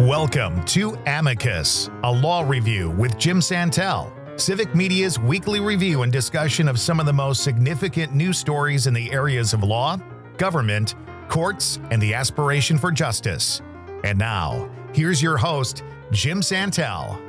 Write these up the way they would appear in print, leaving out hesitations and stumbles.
Welcome to Amicus, a law review with Jim Santel, Civic Media's weekly review and discussion of some of the most significant news stories in the areas of law, government, courts, and the aspiration for justice. And now, here's your host, Jim Santel.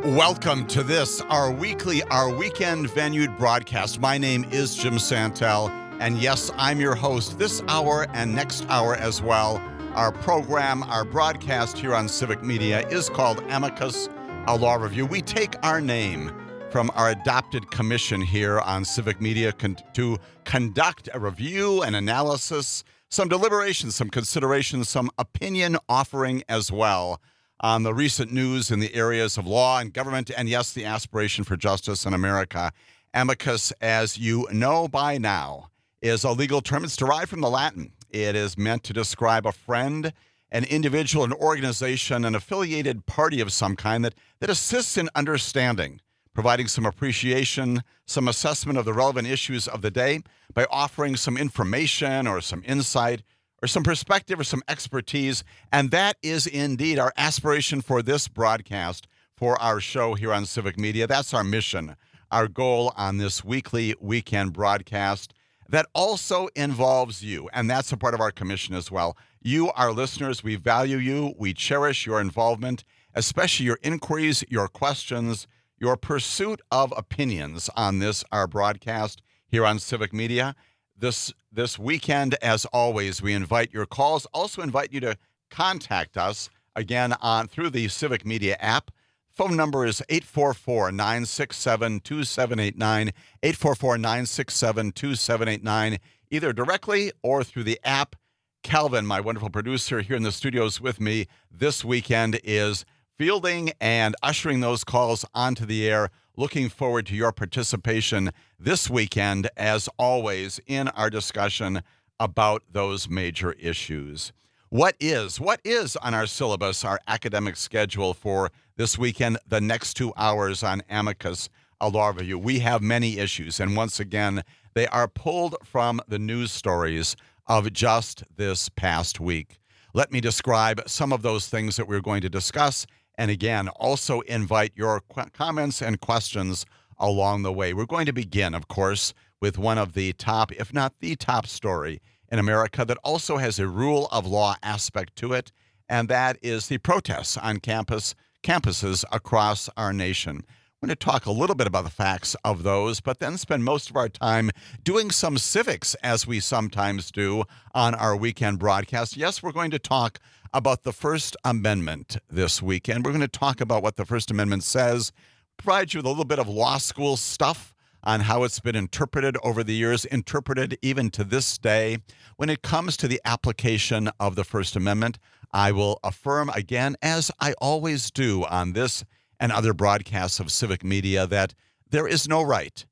Welcome to this, our weekend-venued broadcast. My name is Jim Santel, and yes, I'm your host this hour and next hour as well. Our program, our broadcast here on Civic Media is called Amicus, a law review. We take our name from our adopted commission here on Civic Media to conduct a review, an analysis, some deliberation, some consideration, some opinion offering as well on the recent news in the areas of law and government, and yes, the aspiration for justice in America. Amicus, as you know by now, is a legal term. It's derived from the Latin. It is meant to describe a friend, an individual, an organization, an affiliated party of some kind that assists in understanding, providing some appreciation, some assessment of the relevant issues of the day by offering some information or some insight or some perspective or some expertise. And that is indeed our aspiration for this broadcast, for our show here on Civic Media. That's our mission, our goal on this weekend broadcast that also involves you. And that's a part of our commission as well. You, our listeners, we value you. We cherish your involvement, especially your inquiries, your questions, your pursuit of opinions on this, our broadcast here on Civic Media. This weekend, as always, we invite your calls. Also invite you to contact us again through the Civic Media app. Phone number is 844-967-2789, 844-967-2789, either directly or through the app. Calvin, my wonderful producer here in the studios with me this weekend, is fielding and ushering those calls onto the air. Looking forward to your participation this weekend, as always, in our discussion about those major issues. What is on our syllabus, our academic schedule for this weekend, the next 2 hours on Amicus, a law review? We have many issues, and once again, they are pulled from the news stories of just this past week. Let me describe some of those things that we're going to discuss, and again, also invite your comments and questions along the way. We're going to begin, of course, with one of the top, if not the top story in America that also has a rule of law aspect to it, and that is the protests on campuses across our nation. We're going to talk a little bit about the facts of those, but then spend most of our time doing some civics, as we sometimes do on our weekend broadcast. Yes, we're going to talk about the First Amendment this weekend. We're going to talk about what the First Amendment says, provide you with a little bit of law school stuff on how it's been interpreted over the years, interpreted even to this day. When it comes to the application of the First Amendment, I will affirm again, as I always do on this and other broadcasts of Civic Media, that there is no right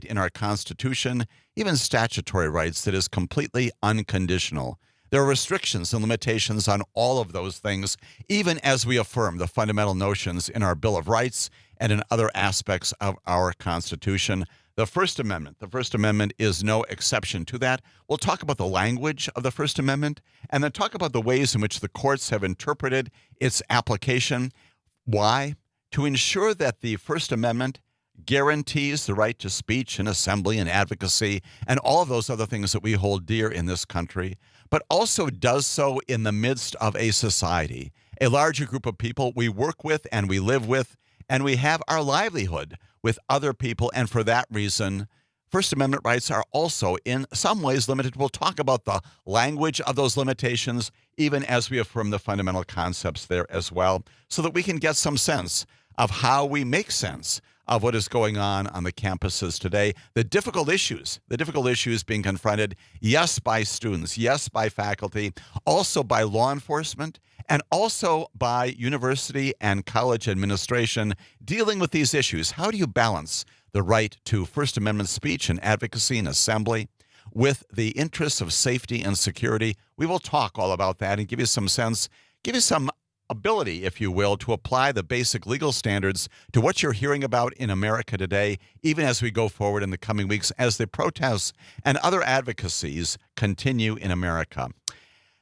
in our Constitution, even statutory rights, that is completely unconditional. There are restrictions and limitations on all of those things, even as we affirm the fundamental notions in our Bill of Rights and in other aspects of our Constitution. The First Amendment is no exception to that. We'll talk about the language of the First Amendment and then talk about the ways in which the courts have interpreted its application. Why? To ensure that the First Amendment guarantees the right to speech and assembly and advocacy and all of those other things that we hold dear in this country, but also does so in the midst of a society, a larger group of people we work with and we live with, and we have our livelihood with other people. And for that reason, First Amendment rights are also in some ways limited. We'll talk about the language of those limitations, even as we affirm the fundamental concepts there as well, so that we can get some sense of how we make sense of what is going on the campuses today. The difficult issues being confronted, yes, by students, yes, by faculty, also by law enforcement, and also by university and college administration dealing with these issues. How do you balance the right to First Amendment speech and advocacy and assembly with the interests of safety and security? We will talk all about that and give you some sense, give you some ability, if you will, to apply the basic legal standards to what you're hearing about in America today, even as we go forward in the coming weeks as the protests and other advocacies continue in America.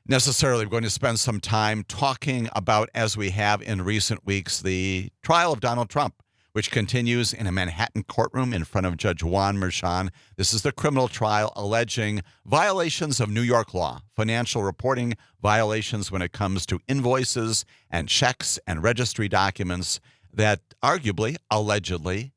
Necessarily, we're going to spend some time talking about, as we have in recent weeks, the trial of Donald Trump, which continues in a Manhattan courtroom in front of Judge Juan Merchan. This is the criminal trial alleging violations of New York law, financial reporting violations when it comes to invoices and checks and registry documents that arguably, allegedly,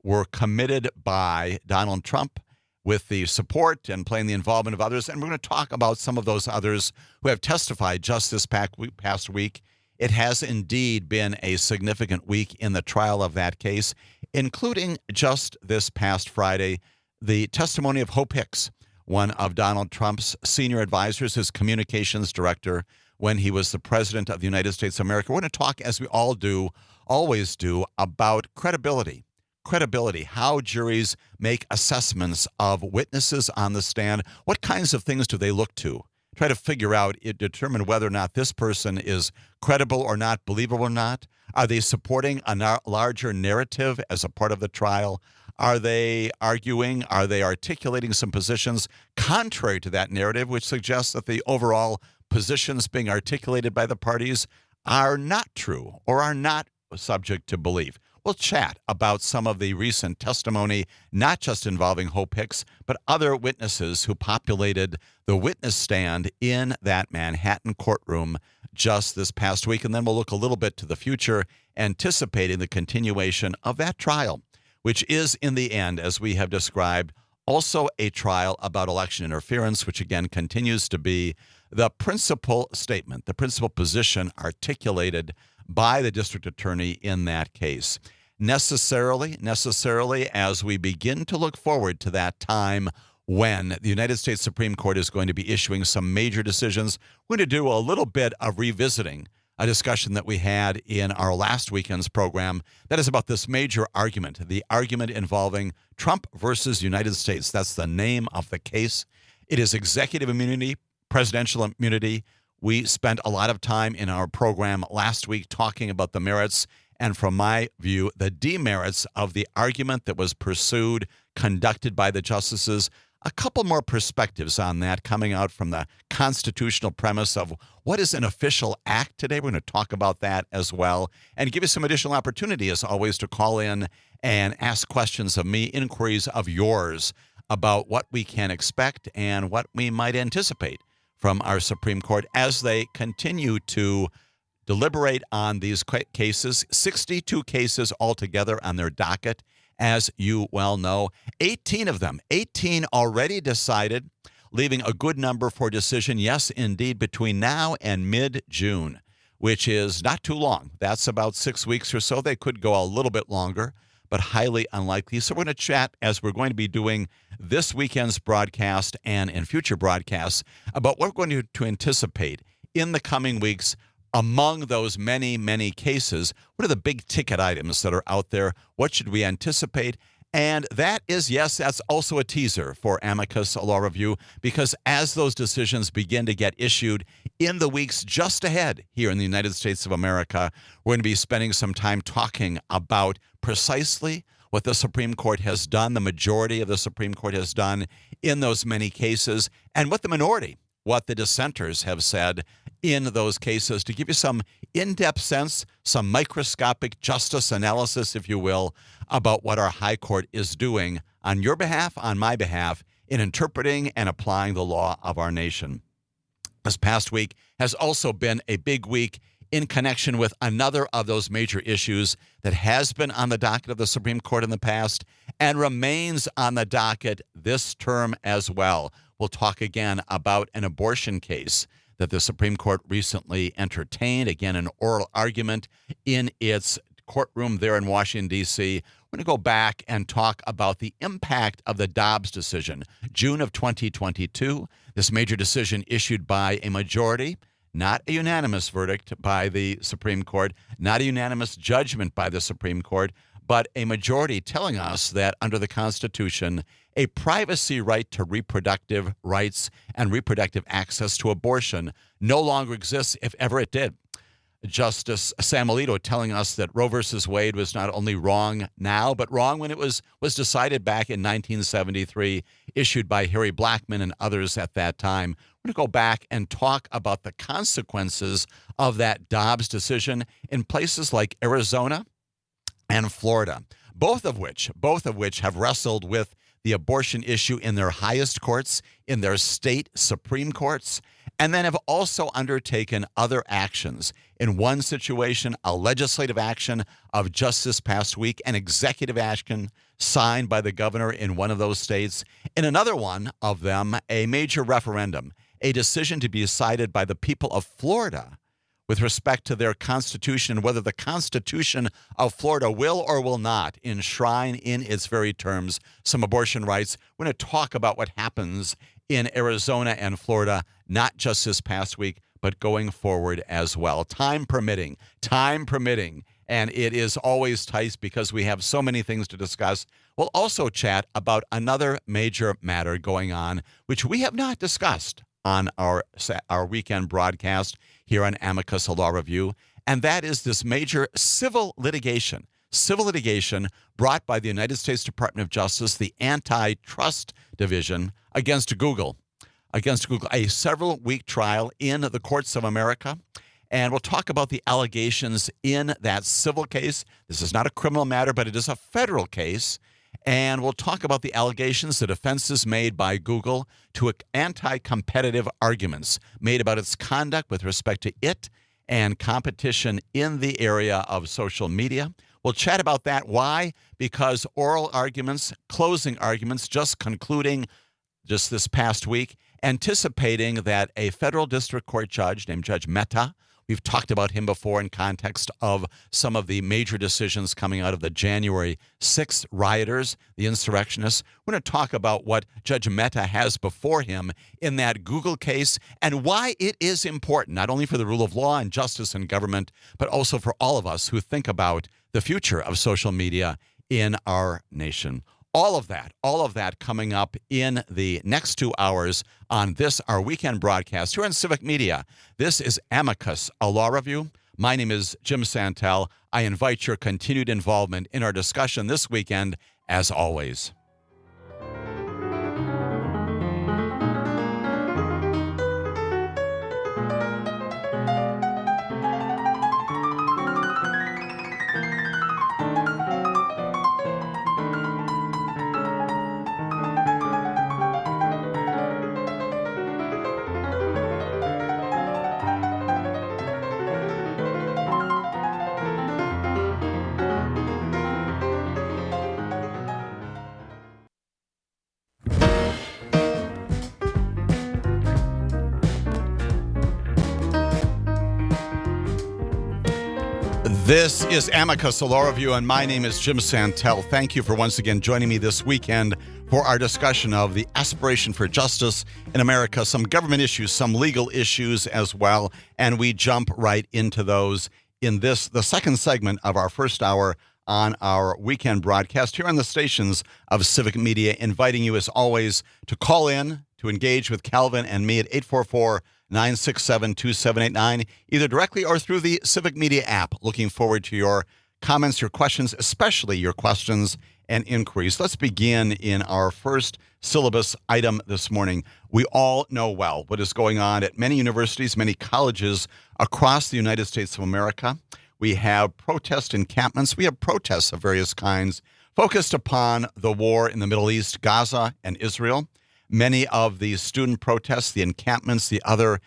were committed by Donald Trump with the support and playing the involvement of others. And we're going to talk about some of those others who have testified just this past week. It has indeed been a significant week in the trial of that case, including just this past Friday, the testimony of Hope Hicks, one of Donald Trump's senior advisors, his communications director, when he was the president of the United States of America. We're going to talk, as we all do, always do, about credibility. Credibility, how juries make assessments of witnesses on the stand. What kinds of things do they look to? Try to figure out, determine whether or not this person is credible or not, believable or not. Are they supporting a larger narrative as a part of the trial? Are they arguing? Are they articulating some positions contrary to that narrative, which suggests that the overall positions being articulated by the parties are not true or are not subject to belief? We'll chat about some of the recent testimony, not just involving Hope Hicks, but other witnesses who populated the witness stand in that Manhattan courtroom just this past week. And then we'll look a little bit to the future, anticipating the continuation of that trial, which is, in the end, as we have described, also a trial about election interference, which again continues to be the principal statement, the principal position articulated by the district attorney in that case. Necessarily, as we begin to look forward to that time when the United States Supreme Court is going to be issuing some major decisions, we're going to do a little bit of revisiting a discussion that we had in our last weekend's program that is about this major argument, the argument involving Trump versus United States. That's the name of the case. It is executive immunity, presidential immunity. We spent a lot of time in our program last week talking about the merits and, from my view, the demerits of the argument that was pursued, conducted by the justices. A couple more perspectives on that coming out from the constitutional premise of what is an official act today. We're going to talk about that as well and give you some additional opportunity, as always, to call in and ask questions of me, inquiries of yours about what we can expect and what we might anticipate from our Supreme Court as they continue to deliberate on these cases. 62 cases altogether on their docket, as you well know. 18 of them, 18 already decided, leaving a good number for decision, yes, indeed, between now and mid-June, which is not too long. That's about 6 weeks or so. They could go a little bit longer, but highly unlikely. So we're going to chat, as we're going to be doing this weekend's broadcast and in future broadcasts, about what we're going to anticipate in the coming weeks. Among those many, many cases, what are the big ticket items that are out there? What should we anticipate? And that is, yes, that's also a teaser for Amicus Law Review, because as those decisions begin to get issued in the weeks just ahead here in the United States of America, we're going to be spending some time talking about precisely what the Supreme Court has done, the majority of the Supreme Court has done in those many cases, and what the minority, what the dissenters have said in those cases, to give you some in-depth sense, some microscopic justice analysis, if you will, about what our high court is doing on your behalf, on my behalf, in interpreting and applying the law of our nation. This past week has also been a big week in connection with another of those major issues that has been on the docket of the Supreme Court in the past and remains on the docket this term as well. We'll talk again about an abortion case that the Supreme Court recently entertained, again, an oral argument in its courtroom there in Washington, D.C. We're going to go back and talk about the impact of the Dobbs decision, June of 2022, this major decision issued by a majority, not a unanimous verdict by the Supreme Court, not a unanimous judgment by the Supreme Court, but a majority telling us that under the Constitution, a privacy right to reproductive rights and reproductive access to abortion no longer exists, if ever it did. Justice Sam Alito telling us that Roe versus Wade was not only wrong now, but wrong when it was decided back in 1973, issued by Harry Blackmun and others at that time. We're going to go back and talk about the consequences of that Dobbs decision in places like Arizona and Florida, both of which have wrestled with the abortion issue in their highest courts, in their state Supreme Courts, and then have also undertaken other actions. In one situation, a legislative action of just this past week, an executive action signed by the governor in one of those states. In another one of them, a major referendum, a decision to be decided by the people of Florida with respect to their constitution and whether the Constitution of Florida will or will not enshrine in its very terms some abortion rights. We're going to talk about what happens in Arizona and Florida, not just this past week, but going forward as well. Time permitting. And it is always tight because we have so many things to discuss. We'll also chat about another major matter going on, which we have not discussed on our weekend broadcast here on Amicus Law Review, and that is this major civil litigation brought by the United States Department of Justice, the Antitrust Division, against Google, a several-week trial in the courts of America. And we'll talk about the allegations in that civil case. This is not a criminal matter, but it is a federal case. And we'll talk about the allegations, the defenses made by Google to anti-competitive arguments made about its conduct with respect to it and competition in the area of social media. We'll chat about that. Why? Because oral arguments, closing arguments, just concluding just this past week, anticipating that a federal district court judge named Judge Mehta, we've talked about him before in context of some of the major decisions coming out of the January 6th rioters, the insurrectionists. We're going to talk about what Judge Mehta has before him in that Google case and why it is important, not only for the rule of law and justice in government, but also for all of us who think about the future of social media in our nation. All of that coming up in the next 2 hours on this, our weekend broadcast here on Civic Media. This is Amicus, a law review. My name is Jim Santel. I invite your continued involvement in our discussion this weekend, as always. This is Amicus, a law review, and my name is Jim Santel. Thank you for once again joining me this weekend for our discussion of the aspiration for justice in America, some government issues, some legal issues as well, and we jump right into those in the second segment of our first hour on our weekend broadcast here on the stations of Civic Media, inviting you as always to call in, to engage with Calvin and me at 844-967-2789, either directly or through the Civic Media app. Looking forward to your comments, your questions, especially your questions and inquiries. Let's begin in our first syllabus item this morning. We all know well what is going on at many universities, many colleges across the United States of America. We have protest encampments. We have protests of various kinds focused upon the war in the Middle East, Gaza and Israel. Many of the student protests, the encampments, the other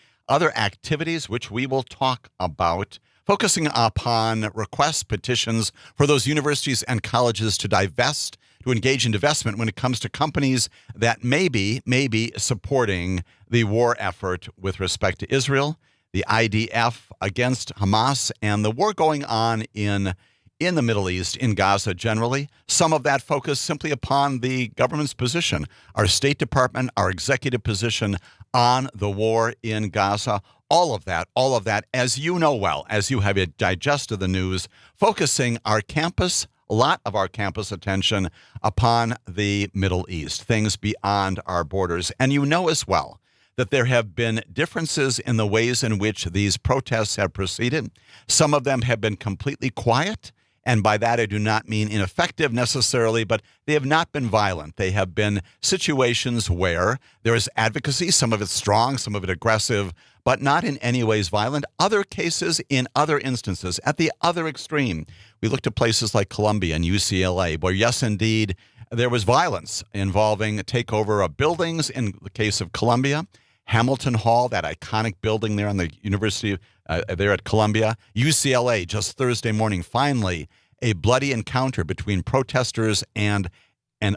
activities, which we will talk about, focusing upon requests, petitions for those universities and colleges to engage in divestment when it comes to companies that may be supporting the war effort with respect to Israel, the IDF against Hamas, and the war going on in the Middle East, in Gaza generally. Some of that focus simply upon the government's position, our State Department, our executive position on the war in Gaza. All of that, as you know well, as you have digested the news, focusing a lot of our campus attention upon the Middle East, things beyond our borders. And you know as well that there have been differences in the ways in which these protests have proceeded. Some of them have been completely quiet. And by that, I do not mean ineffective necessarily, but they have not been violent. They have been situations where there is advocacy, some of it strong, some of it aggressive, but not in any ways violent. Other cases, in other instances, at the other extreme, we looked at places like Columbia and UCLA, where yes, indeed, there was violence involving takeover of buildings in the case of Columbia. Hamilton Hall, that iconic building there on the university there at Columbia. UCLA, just Thursday morning, finally, a bloody encounter between protesters and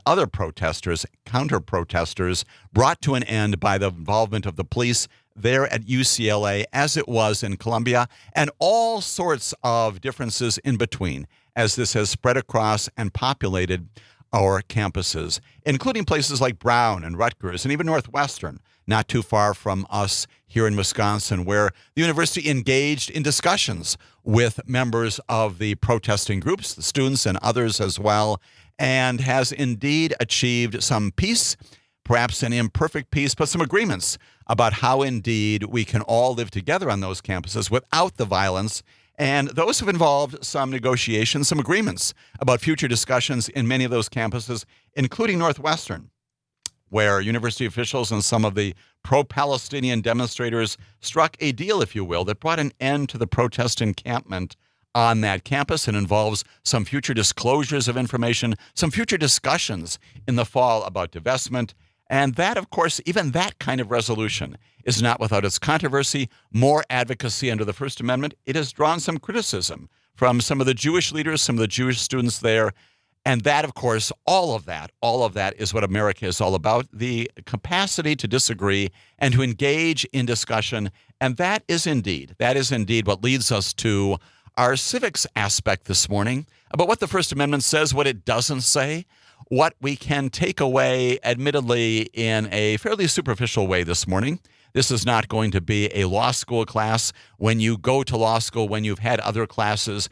other protesters, counter-protesters, brought to an end by the involvement of the police there at UCLA, as it was in Columbia, and all sorts of differences in between, as this has spread across and populated our campuses, including places like Brown and Rutgers and even Northwestern, not too far from us here in Wisconsin, where the university engaged in discussions with members of the protesting groups, the students and others as well, and has indeed achieved some peace, perhaps an imperfect peace, but some agreements about how indeed we can all live together on those campuses without the violence. And those have involved some negotiations, some agreements about future discussions in many of those campuses, including Northwestern, where university officials and some of the pro-Palestinian demonstrators struck a deal, if you will, that brought an end to the protest encampment on that campus and involves some future disclosures of information, some future discussions in the fall about divestment. And that, of course, even that kind of resolution is not without its controversy, more advocacy under the First Amendment. It has drawn some criticism from some of the Jewish leaders, some of the Jewish students there. And that, of course, all of that is what America is all about, the capacity to disagree and to engage in discussion. And that is indeed what leads us to our civics aspect this morning about what the First Amendment says, what it doesn't say, what we can take away, admittedly, in a fairly superficial way this morning. This is not going to be a law school class. When you go to law school, when you've had other classes,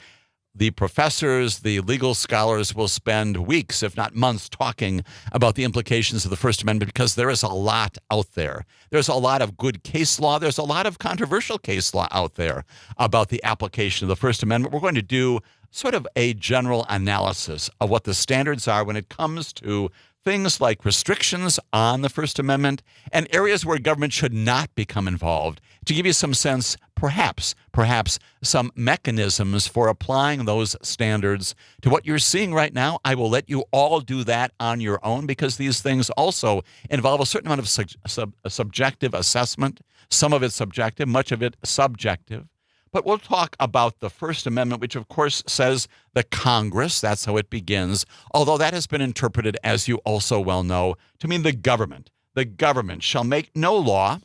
the professors, the legal scholars will spend weeks, if not months, talking about the implications of the First Amendment because there is a lot out there. There's a lot of good case law. There's a lot of controversial case law out there about the application of the First Amendment. We're going to do sort of a general analysis of what the standards are when it comes to things like restrictions on the First Amendment and areas where government should not become involved, to give you some sense, perhaps some mechanisms for applying those standards to what you're seeing right now. I will let you all do that on your own because these things also involve a certain amount of subjective assessment. Some of it subjective, much of it subjective. But we'll talk about the First Amendment, which, of course, says the Congress. That's how it begins, although that has been interpreted, as you also well know, to mean the government. The government shall make no law.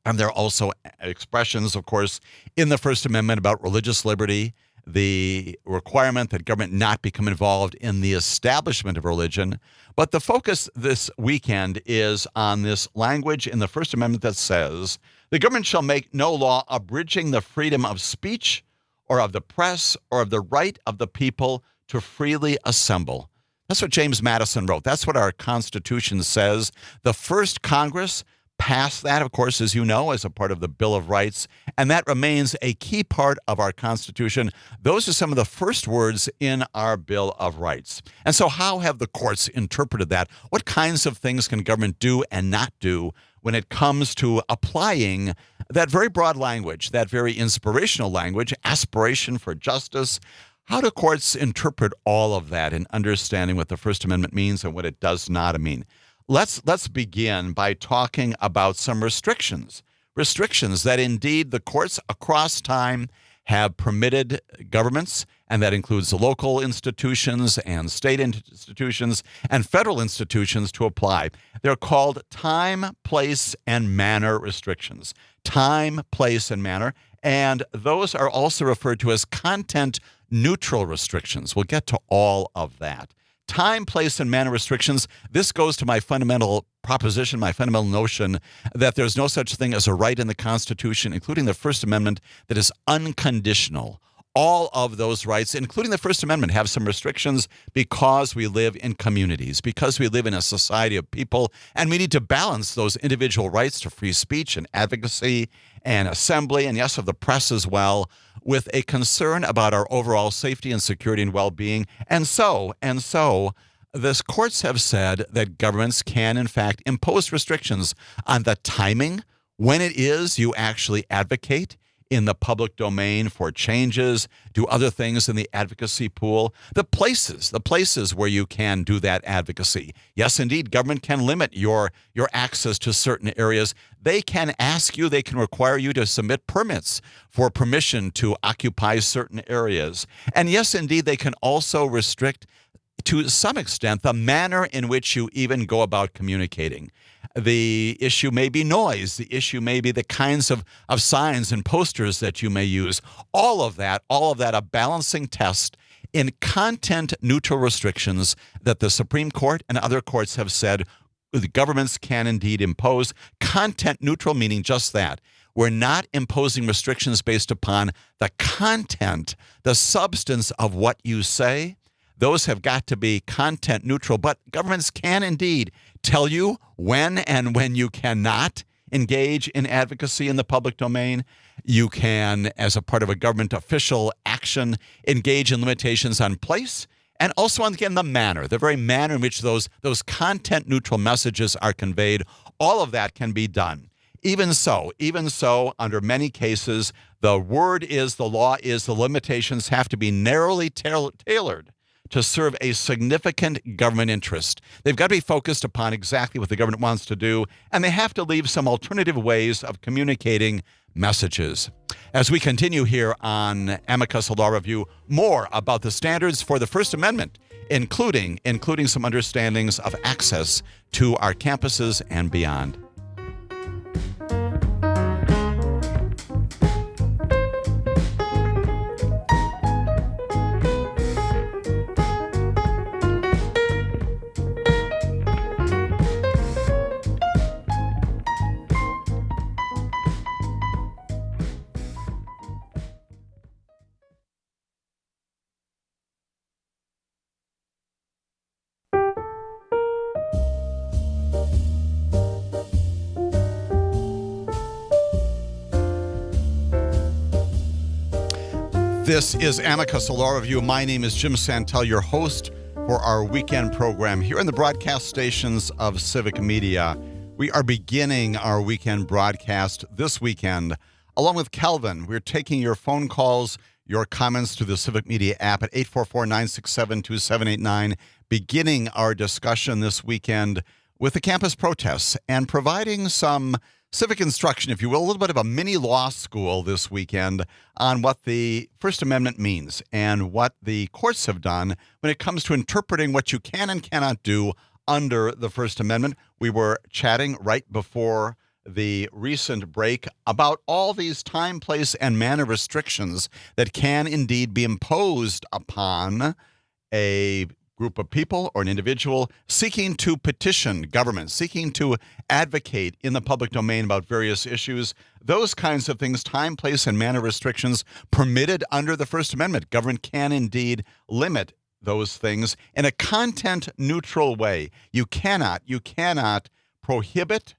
And there are also expressions, of course, in the First Amendment about religious liberty, the requirement that government not become involved in the establishment of religion. But the focus this weekend is on this language in the First Amendment that says, the government shall make no law abridging the freedom of speech or of the press or of the right of the people to freely assemble. That's what James Madison wrote. That's what our Constitution says. The first Congress passed that, of course, as you know, as a part of the Bill of Rights, and that remains a key part of our Constitution. Those are some of the first words in our Bill of Rights. And so how have the courts interpreted that? What kinds of things can government do and not do when it comes to applying that very broad language, that very inspirational language, aspiration for justice? How do courts interpret all of that in understanding what the First Amendment means and what it does not mean? Let's begin by talking about some restrictions that indeed the courts across time have permitted governments, and that includes the local institutions and state institutions and federal institutions to apply. They're called time, place, and manner restrictions. Time, place, and manner. And those are also referred to as content-neutral restrictions. We'll get to all of that. Time, place, and manner restrictions. This goes to my fundamental proposition, my fundamental notion that there's no such thing as a right in the Constitution, including the First Amendment, that is unconditional. all of those rights, including the First Amendment, have some restrictions because we live in communities, because we live in a society of people, and we need to balance those individual rights to free speech and advocacy and assembly, and yes, of the press as well, with a concern about our overall safety and security and well-being. And so, the courts have said that governments can, in fact, impose restrictions on the timing, when it is you actually advocate in the public domain for changes, do other things in the advocacy pool, the places where you can do that advocacy. Yes, indeed, government can limit your access to certain areas. They can ask you, they can require you to submit permits for permission to occupy certain areas. And yes, indeed, they can also restrict, to some extent, the manner in which you even go about communicating. The issue may be noise. The issue may be the kinds of signs and posters that you may use. All of that, a balancing test in content-neutral restrictions that the Supreme Court and other courts have said the governments can indeed impose. Content-neutral meaning just that. We're not imposing restrictions based upon the content, the substance of what you say. Those have got to be content neutral, but governments can indeed tell you when and when you cannot engage in advocacy in the public domain. You can, as a part of a government official action, engage in limitations on place and also on, again, the manner, the very manner in which those content neutral messages are conveyed. All of that can be done. Even so, under many cases, the word is, the law is, the limitations have to be narrowly tailored to serve a significant government interest. They've got to be focused upon exactly what the government wants to do, and they have to leave some alternative ways of communicating messages. As we continue here on Amicus Law Review, more about the standards for the First Amendment, including some understandings of access to our campuses and beyond. This is Amicus Law Review. My name is Jim Santel, your host for our weekend program here in the broadcast stations of Civic Media. We are beginning our weekend broadcast this weekend. Along with Calvin, we're taking your phone calls, your comments to the Civic Media app at 844-967-2789, beginning our discussion this weekend with the campus protests and providing some civic instruction, if you will, a little bit of a mini law school this weekend on what the First Amendment means and what the courts have done when it comes to interpreting what you can and cannot do under the First Amendment. We were chatting right before the recent break about all these time, place, and manner restrictions that can indeed be imposed upon a group of people or an individual seeking to petition government, seeking to advocate in the public domain about various issues. Those kinds of things, time, place, and manner restrictions permitted under the First Amendment. Government can indeed limit those things in a content-neutral way. You cannot prohibit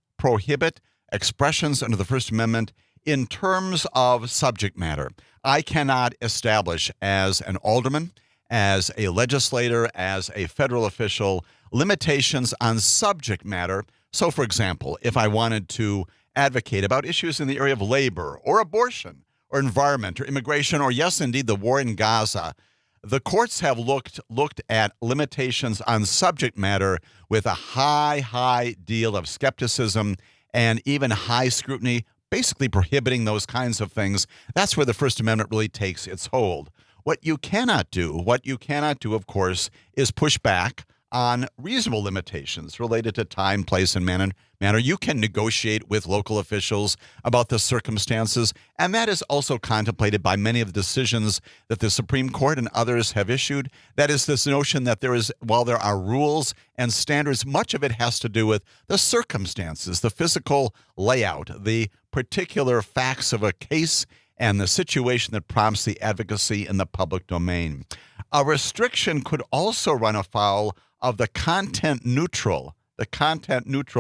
expressions under the First Amendment in terms of subject matter. I cannot establish as an alderman, as a legislator, as a federal official, limitations on subject matter. So, for example, if I wanted to advocate about issues in the area of labor or abortion or environment or immigration or, yes, indeed, the war in Gaza, the courts have looked at limitations on subject matter with a high deal of skepticism and even high scrutiny, basically prohibiting those kinds of things. That's where the First Amendment really takes its hold. What you cannot do, of course, is push back on reasonable limitations related to time, place, and manner. You can negotiate with local officials about the circumstances, and that is also contemplated by many of the decisions that the Supreme Court and others have issued. That is this notion that while there are rules and standards, much of it has to do with the circumstances, the physical layout, the particular facts of a case, and the situation that prompts the advocacy in the public domain. A restriction could also run afoul of the content neutral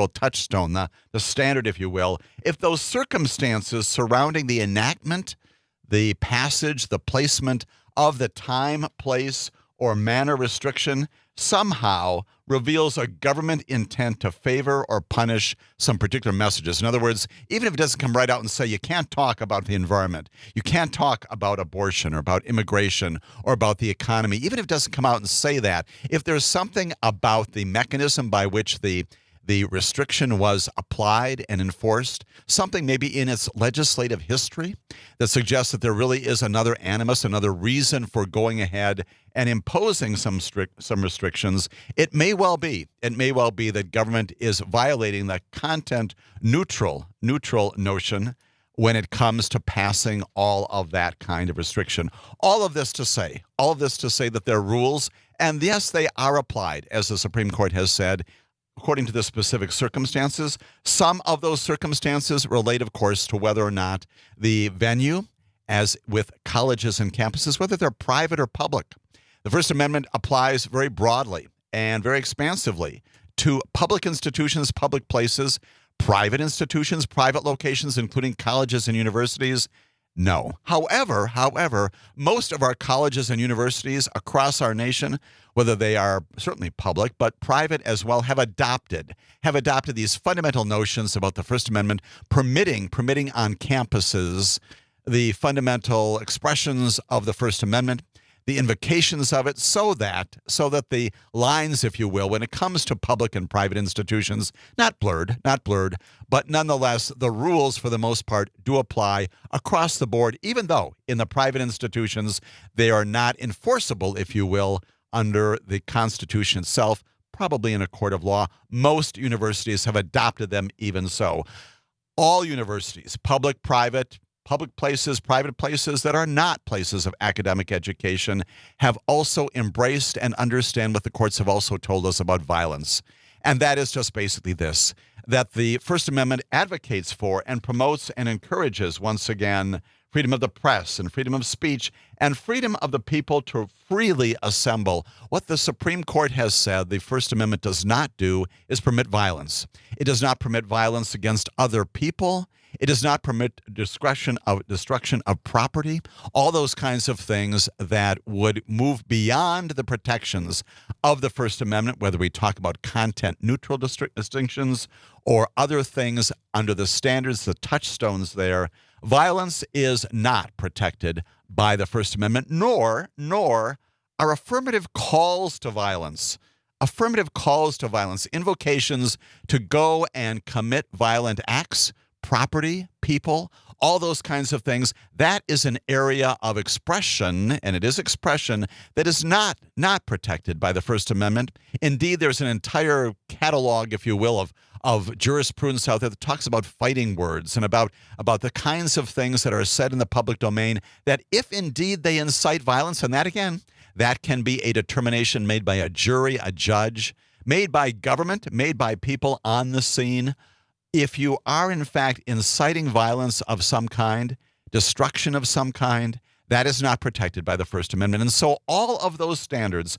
touchstone, the standard, if you will, if those circumstances surrounding the enactment, the passage, the placement of the time, place, or manner restriction somehow reveals a government intent to favor or punish some particular messages. In other words, even if it doesn't come right out and say you can't talk about the environment, you can't talk about abortion or about immigration or about the economy, even if it doesn't come out and say that, if there's something about the mechanism by which the restriction was applied and enforced, something maybe in its legislative history that suggests that there really is another animus, another reason for going ahead and imposing some restrictions, it may well be that government is violating the content neutral notion when it comes to passing all of that kind of restriction. All of this to say that there are rules, and yes, they are applied, as the Supreme Court has said, according to the specific circumstances. Some of those circumstances relate, of course, to whether or not the venue, as with colleges and campuses, whether they're private or public. The First Amendment applies very broadly and very expansively to public institutions, public places, private institutions, private locations, including colleges and universities. No. However, most of our colleges and universities across our nation, whether they are certainly public but private as well, have adopted these fundamental notions about the First Amendment, permitting on campuses the fundamental expressions of the First Amendment, the invocations of it, so that the lines, if you will, when it comes to public and private institutions, not blurred, but nonetheless, the rules for the most part do apply across the board, even though in the private institutions, they are not enforceable, if you will, under the Constitution itself, probably in a court of law. Most universities have adopted them even so. All universities, public, private, public places, private places that are not places of academic education, have also embraced and understand what the courts have also told us about violence. And that is just basically this, that the First Amendment advocates for and promotes and encourages, once again, freedom of the press and freedom of speech and freedom of the people to freely assemble. What the Supreme Court has said the First Amendment does not do is permit violence. It does not permit violence against other people. It does not permit destruction of property, all those kinds of things that would move beyond the protections of the First Amendment, whether we talk about content-neutral distinctions or other things under the standards, the touchstones there. Violence is not protected by the First Amendment, nor are affirmative calls to violence, invocations to go and commit violent acts, property, people, all those kinds of things. That is an area of expression, and it is expression that is not protected by the First Amendment. Indeed, there's an entire catalog, if you will, of jurisprudence out there that talks about fighting words and about the kinds of things that are said in the public domain that if indeed they incite violence, and that again, that can be a determination made by a jury, a judge, made by government, made by people on the scene. If you are, in fact, inciting violence of some kind, destruction of some kind, that is not protected by the First Amendment. And so all of those standards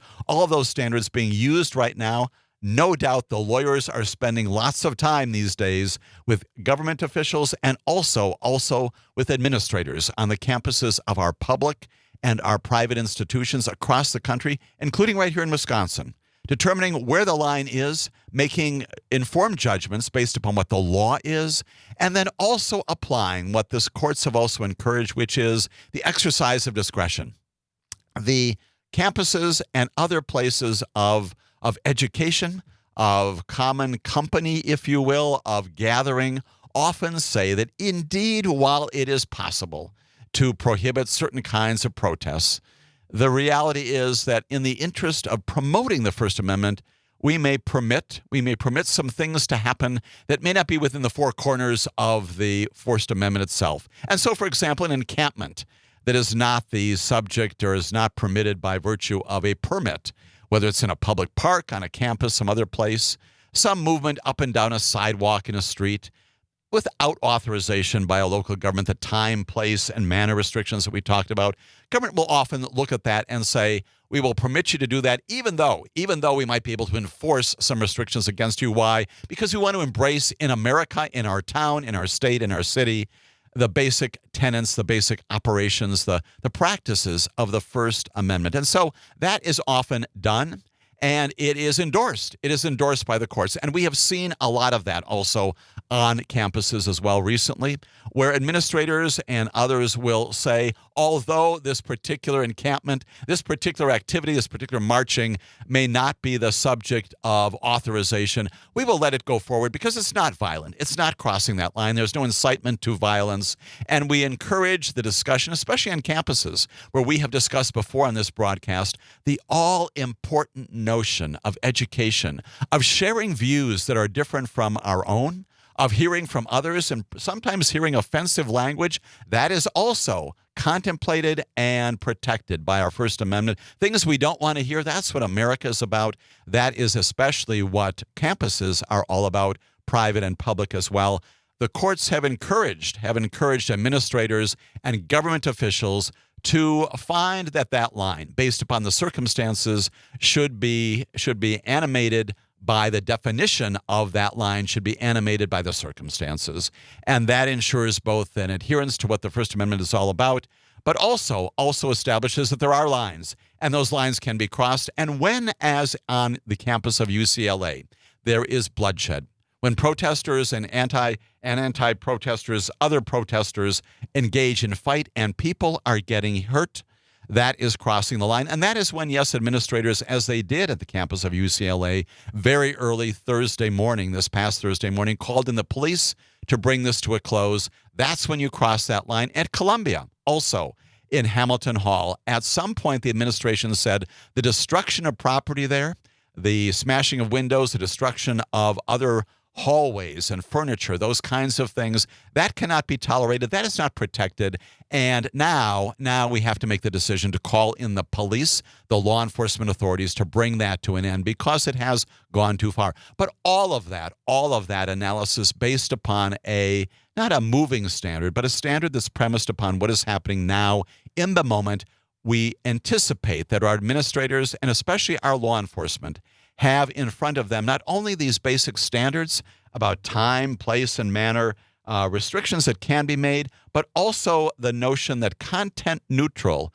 being used right now, no doubt the lawyers are spending lots of time these days with government officials and also with administrators on the campuses of our public and our private institutions across the country, including right here in Wisconsin, determining where the line is, making informed judgments based upon what the law is, and then also applying what the courts have also encouraged, which is the exercise of discretion. The campuses and other places of education, of common company, if you will, of gathering, often say that indeed, while it is possible to prohibit certain kinds of protests, the reality is that in the interest of promoting the First Amendment, we may permit some things to happen that may not be within the four corners of the First Amendment itself. And so, for example, an encampment that is not the subject or is not permitted by virtue of a permit, whether it's in a public park, on a campus, some other place, some movement up and down a sidewalk in a street, without authorization by a local government, the time, place, and manner restrictions that we talked about. Government will often look at that and say, we will permit you to do that, even though we might be able to enforce some restrictions against you. Why? Because we want to embrace in America, in our town, in our state, in our city, the basic tenets, the basic operations, the practices of the First Amendment. And so that is often done. And it is endorsed. It is endorsed by the courts. And we have seen a lot of that also on campuses as well recently, where administrators and others will say, although this particular encampment, this particular activity, this particular marching may not be the subject of authorization, we will let it go forward because it's not violent. It's not crossing that line. There's no incitement to violence. And we encourage the discussion, especially on campuses, where we have discussed before on this broadcast, the all-important notion of education, of sharing views that are different from our own, of hearing from others, and sometimes hearing offensive language. That is also contemplated and protected by our First Amendment. Things we don't want to hear, that's what America is about. That is especially what campuses are all about, private and public as well. The courts have encouraged administrators and government officials to find that line, based upon the circumstances, should be animated by the definition of that line, should be animated by the circumstances. And that ensures both an adherence to what the First Amendment is all about, but also establishes that there are lines, and those lines can be crossed. And when, as on the campus of UCLA, there is bloodshed, when protesters and anti-protesters, other protesters engage in fight and people are getting hurt, that is crossing the line. And that is when, yes, administrators, as they did at the campus of UCLA, very early Thursday morning, this past Thursday morning, called in the police to bring this to a close. That's when you cross that line. At Columbia, also in Hamilton Hall, at some point the administration said the destruction of property there, the smashing of windows, the destruction of other hallways and furniture, those kinds of things, that cannot be tolerated. That is not protected. And now we have to make the decision to call in the police, the law enforcement authorities, to bring that to an end because it has gone too far. But all of that analysis based upon not a moving standard, but a standard that's premised upon what is happening now in the moment. We anticipate that our administrators and especially our law enforcement have in front of them not only these basic standards about time, place, and manner, restrictions that can be made, but also the notion that content neutral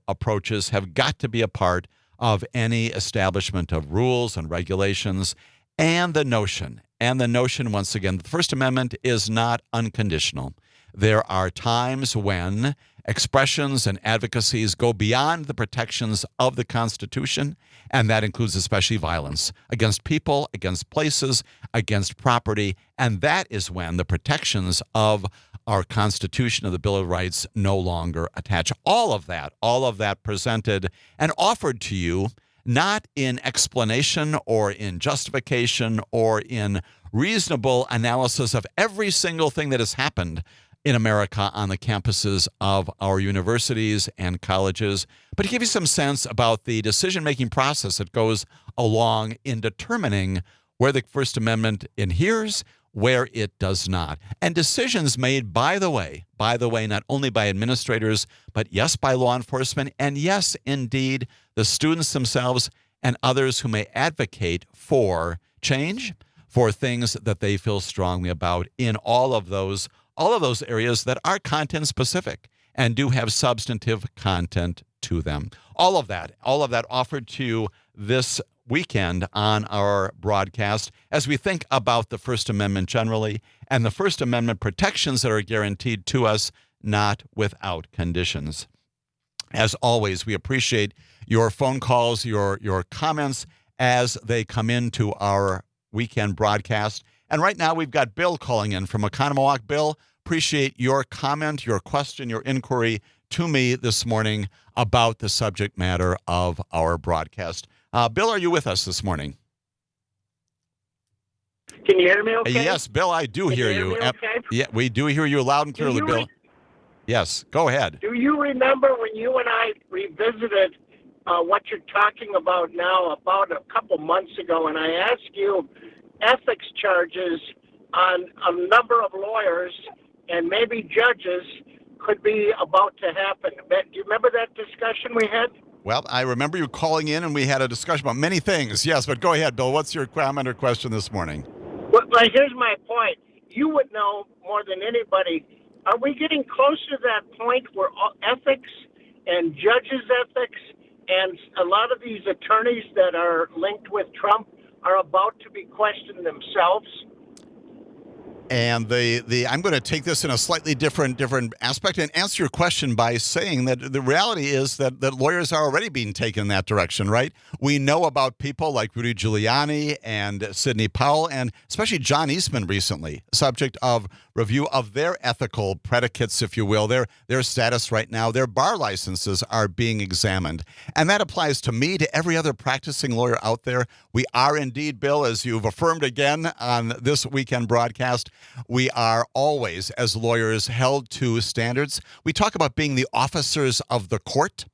approaches have got to be a part of any establishment of rules and regulations, and the notion, once again, the First Amendment is not unconditional. There are times when expressions and advocacies go beyond the protections of the Constitution, and that includes especially violence against people, against places, against property, and that is when the protections of our Constitution, of the Bill of Rights, no longer attach. All of that presented and offered to you, not in explanation or in justification or in reasonable analysis of every single thing that has happened in America on the campuses of our universities and colleges, but to give you some sense about the decision-making process that goes along in determining where the First Amendment adheres, where it does not. And decisions made, by the way, not only by administrators, but yes, by law enforcement, and yes, indeed, the students themselves and others who may advocate for change, for things that they feel strongly about in all of those areas that are content specific and do have substantive content to them. All of that offered to you this weekend on our broadcast as we think about the First Amendment generally and the First Amendment protections that are guaranteed to us, not without conditions. As always, we appreciate your phone calls, your comments as they come into our weekend broadcast. And right now we've got Bill calling in from Oconomowoc. Bill, appreciate your comment, your question, your inquiry to me this morning about the subject matter of our broadcast. Bill, are you with us this morning? Can you hear me okay? Yes, Bill, I do hear you. Okay? Yeah, we do hear you loud and clearly, Bill. Yes, go ahead. Do you remember when you and I revisited what you're talking about now about a couple months ago, and I asked you ethics charges on a number of lawyers and maybe judges could be about to happen. Do you remember that discussion we had? Well, I remember you calling in and we had a discussion about many things. Yes, but go ahead, Bill. What's your comment or question this morning? Well, here's my point. You would know more than anybody. Are we getting close to that point where ethics and judges' ethics and a lot of these attorneys that are linked with Trump are about to be questioned themselves? And I'm going to take this in a slightly different aspect and answer your question by saying that the reality is that lawyers are already being taken in that direction, right? We know about people like Rudy Giuliani and Sidney Powell and especially John Eastman recently, subject of review of their ethical predicates, if you will, their status right now. Their bar licenses are being examined. And that applies to me, to every other practicing lawyer out there. We are indeed, Bill, as you've affirmed again on this weekend broadcast, we are always, as lawyers, held to standards. We talk about being the officers of the court.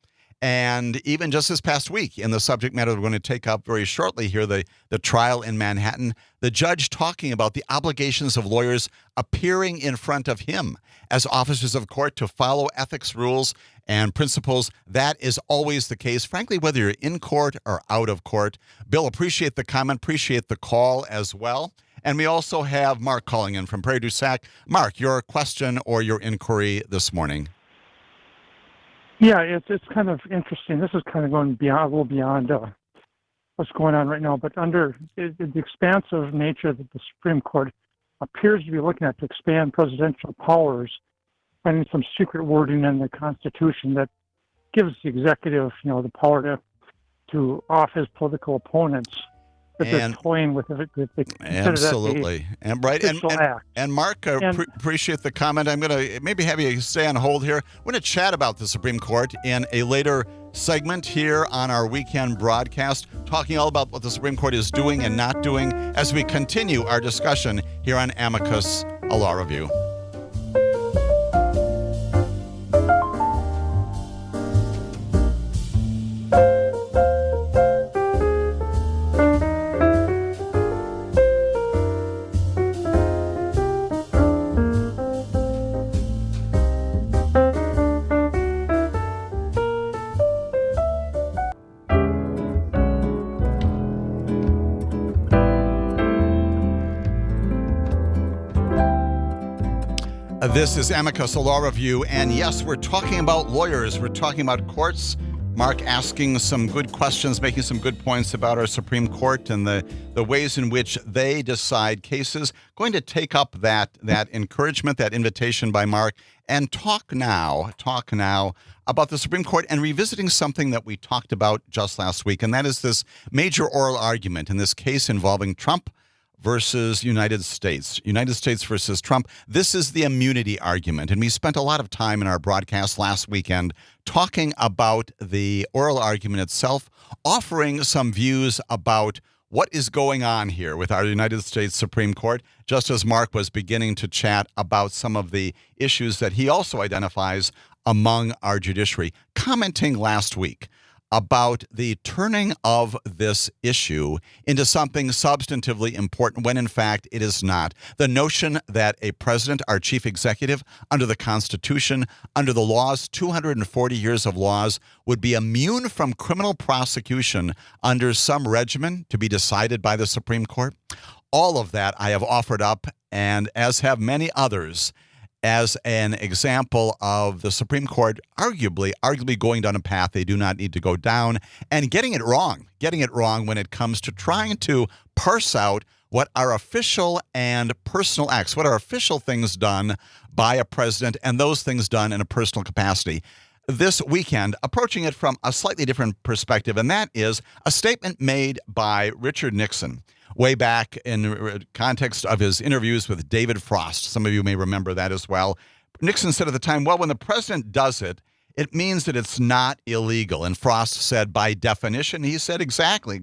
And even just this past week, in the subject matter we're going to take up very shortly here, the trial in Manhattan, the judge talking about the obligations of lawyers appearing in front of him as officers of court to follow ethics rules and principles. That is always the case, frankly, whether you're in court or out of court. Bill, appreciate the comment, appreciate the call as well. And we also have Mark calling in from Prairie du Sac. Mark, your question or your inquiry this morning? Yeah, it's kind of interesting. This is kind of going beyond, a little beyond what's going on right now. But under the expansive nature that the Supreme Court appears to be looking at to expand presidential powers, finding some secret wording in the Constitution that gives the executive, the power to off his political opponents. That they're toying with it. They Absolutely. And right. And Mark, appreciate the comment. I'm going to maybe have you stay on hold here. We're going to chat about the Supreme Court in a later segment here on our weekend broadcast, talking all about what the Supreme Court is doing and not doing as we continue our discussion here on Amicus, a Law Review. This is Amicus, a Law Review, and yes, we're talking about lawyers. We're talking about courts. Mark asking some good questions, making some good points about our Supreme Court and the ways in which they decide cases. Going to take up that encouragement, that invitation by Mark, and talk now about the Supreme Court and revisiting something that we talked about just last week, and that is this major oral argument in this case involving Trump versus United States versus Trump. This is the immunity argument. And we spent a lot of time in our broadcast last weekend talking about the oral argument itself, offering some views about what is going on here with our United States Supreme Court, just as Mark was beginning to chat about some of the issues that he also identifies among our judiciary, commenting last week about the turning of this issue into something substantively important when in fact it is not. The notion that a president, our chief executive, under the Constitution, under the laws, 240 years of laws, would be immune from criminal prosecution under some regimen to be decided by the Supreme Court. All of that I have offered up, and as have many others, as an example of the Supreme Court arguably going down a path they do not need to go down and getting it wrong when it comes to trying to parse out what are official and personal acts, what are official things done by a president and those things done in a personal capacity. This weekend, approaching it from a slightly different perspective, and that is a statement made by Richard Nixon way back in context of his interviews with David Frost. Some of you may remember that as well. Nixon said at the time, well, when the president does it, it means that it's not illegal. And Frost said, by definition, he said, exactly.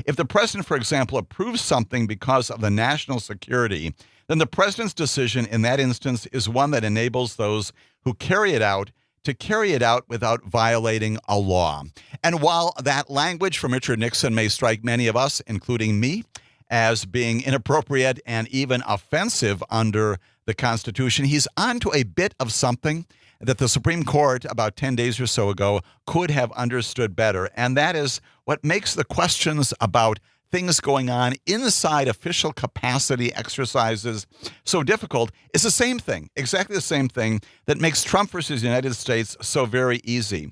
If the president, for example, approves something because of the national security, then the president's decision in that instance is one that enables those who carry it out to carry it out without violating a law. And while that language from Richard Nixon may strike many of us, including me, as being inappropriate and even offensive under the Constitution. He's onto a bit of something that the Supreme Court about 10 days or so ago could have understood better, and that is what makes the questions about things going on inside official capacity exercises so difficult is the same thing, exactly the same thing that makes Trump versus the United States so very easy.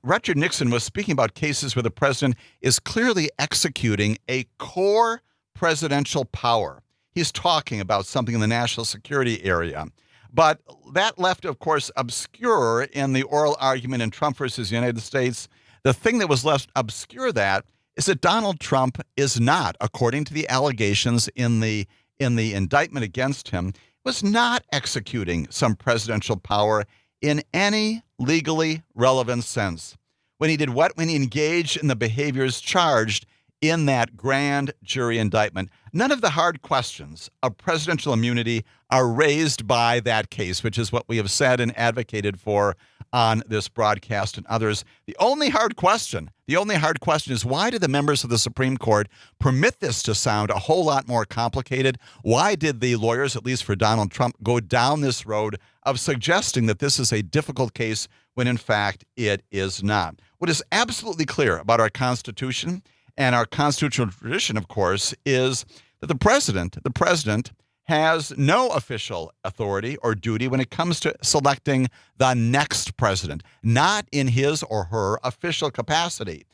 Richard Nixon was speaking about cases where the president is clearly executing a core presidential power. He's talking about something in the national security area. But that left, of course, obscure in the oral argument in Trump versus the United States. The thing that was left obscure that is that Donald Trump is not, according to the allegations in the indictment against him, was not executing some presidential power in any legally relevant sense. When he did what? When he engaged in the behaviors charged in that grand jury indictment. None of the hard questions of presidential immunity are raised by that case, which is what we have said and advocated for on this broadcast and others. The only hard question is, why did the members of the Supreme Court permit this to sound a whole lot more complicated? Why did the lawyers, at least for Donald Trump, go down this road of suggesting that this is a difficult case when in fact it is not? What is absolutely clear about our Constitution and our constitutional tradition, of course, is that the president has no official authority or duty when it comes to selecting the next president, not in his or her official capacity.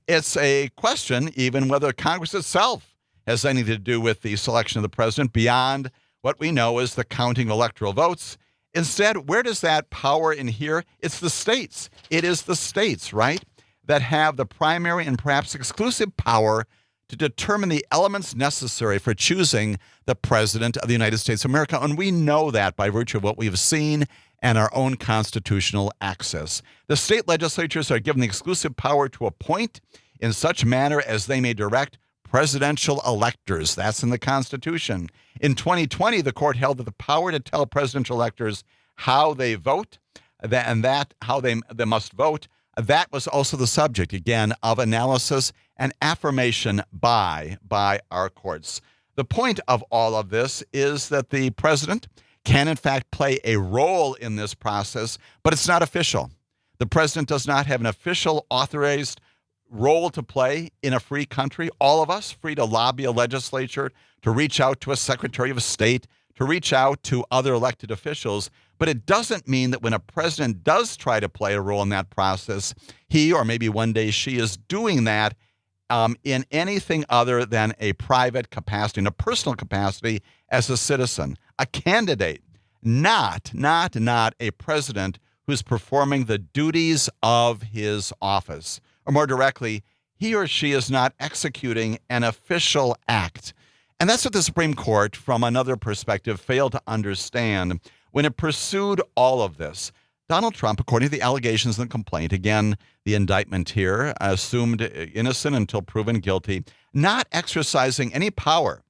It's a question even whether Congress itself has anything to do with the selection of the president beyond what we know as the counting of electoral votes. Instead, where does that power inhere? It's the states. It is the states, right, that have the primary and perhaps exclusive power to determine the elements necessary for choosing the president of the United States of America. And we know that by virtue of what we have seen and our own constitutional access. The state legislatures are given the exclusive power to appoint in such manner as they may direct presidential electors. That's in the Constitution. In 2020, the court held that the power to tell presidential electors how they vote and how they must vote, that was also the subject, again, of analysis and affirmation by our courts. The point of all of this is that the president can, in fact, play a role in this process, but it's not official. The president does not have an official authorized role to play in a free country. All of us free to lobby a legislature, to reach out to a secretary of state, to reach out to other elected officials. But it doesn't mean that when a president does try to play a role in that process, he or maybe one day she is doing that in anything other than a private capacity, in a personal capacity as a citizen, a candidate, not a president who's performing the duties of his office. Or more directly, he or she is not executing an official act. And that's what the Supreme Court, from another perspective, failed to understand when it pursued all of this. Donald Trump, according to the allegations in the complaint, again, the indictment here, assumed innocent until proven guilty, not exercising any power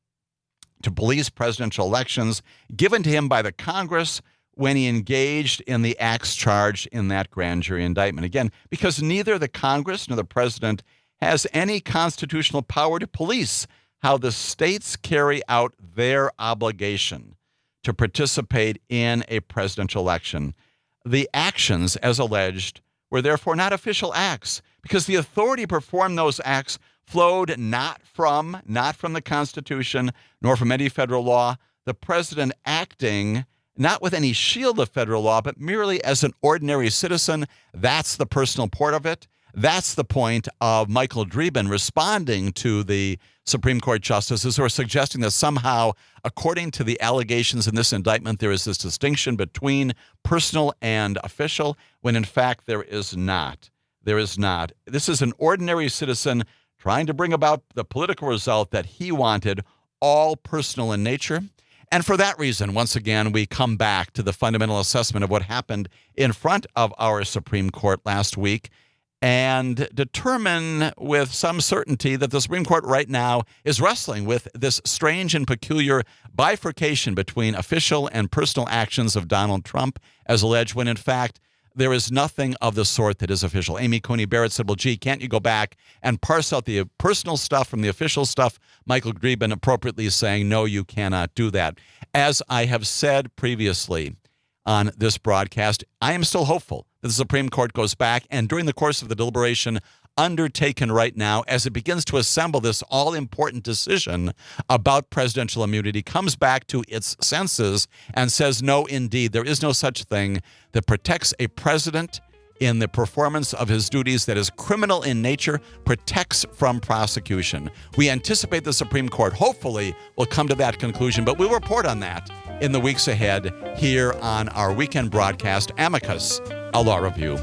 to police presidential elections given to him by the Congress when he engaged in the acts charged in that grand jury indictment. Again, because neither the Congress nor the president has any constitutional power to police how the states carry out their obligation to participate in a presidential election. The actions, as alleged, were therefore not official acts because the authority to perform those acts flowed not from the Constitution nor from any federal law. The president acting not with any shield of federal law, but merely as an ordinary citizen. That's the personal part of it. That's the point of Michael Dreeben responding to the Supreme Court justices who are suggesting that somehow, according to the allegations in this indictment, there is this distinction between personal and official, when in fact there is not. There is not. This is an ordinary citizen trying to bring about the political result that he wanted, all personal in nature. And for that reason, once again, we come back to the fundamental assessment of what happened in front of our Supreme Court last week and determine with some certainty that the Supreme Court right now is wrestling with this strange and peculiar bifurcation between official and personal actions of Donald Trump, as alleged, when in fact There is nothing of the sort that is official. Amy Coney Barrett said, well, gee, can't you go back and parse out the personal stuff from the official stuff? Michael Greben appropriately saying, no, you cannot do that. As I have said previously on this broadcast, I am still hopeful that the Supreme Court goes back and during the course of the deliberation undertaken right now as it begins to assemble this all-important decision about presidential immunity, comes back to its senses and says, no, indeed, there is no such thing that protects a president in the performance of his duties that is criminal in nature, protects from prosecution. We anticipate the Supreme Court hopefully will come to that conclusion, but we'll report on that in the weeks ahead here on our weekend broadcast, Amicus, a Law Review.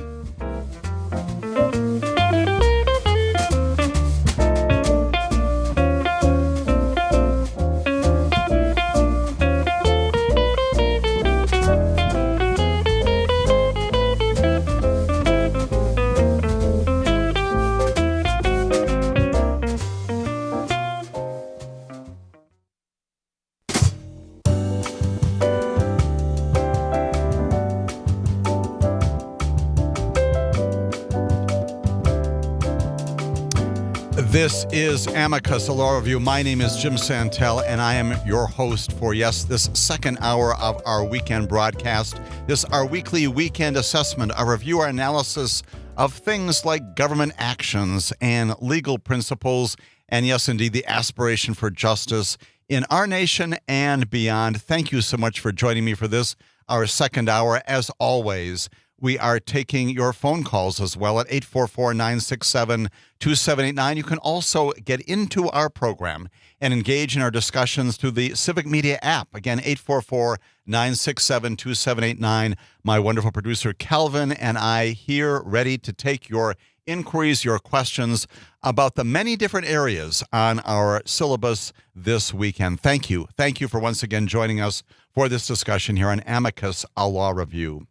This is Amicus, a Law Review. My name is Jim Santel, and I am your host for, yes, this second hour of our weekend broadcast. This our weekly weekend assessment, a review, our analysis of things like government actions and legal principles, and yes, indeed, the aspiration for justice in our nation and beyond. Thank you so much for joining me for this, our second hour. As always, we are taking your phone calls as well at 844-967-2789. You can also get into our program and engage in our discussions through the Civic Media app. Again, 844-967-2789. My wonderful producer, Calvin, and I here ready to take your inquiries, your questions about the many different areas on our syllabus this weekend. Thank you. Thank you for once again joining us for this discussion here on Amicus, a Law Review.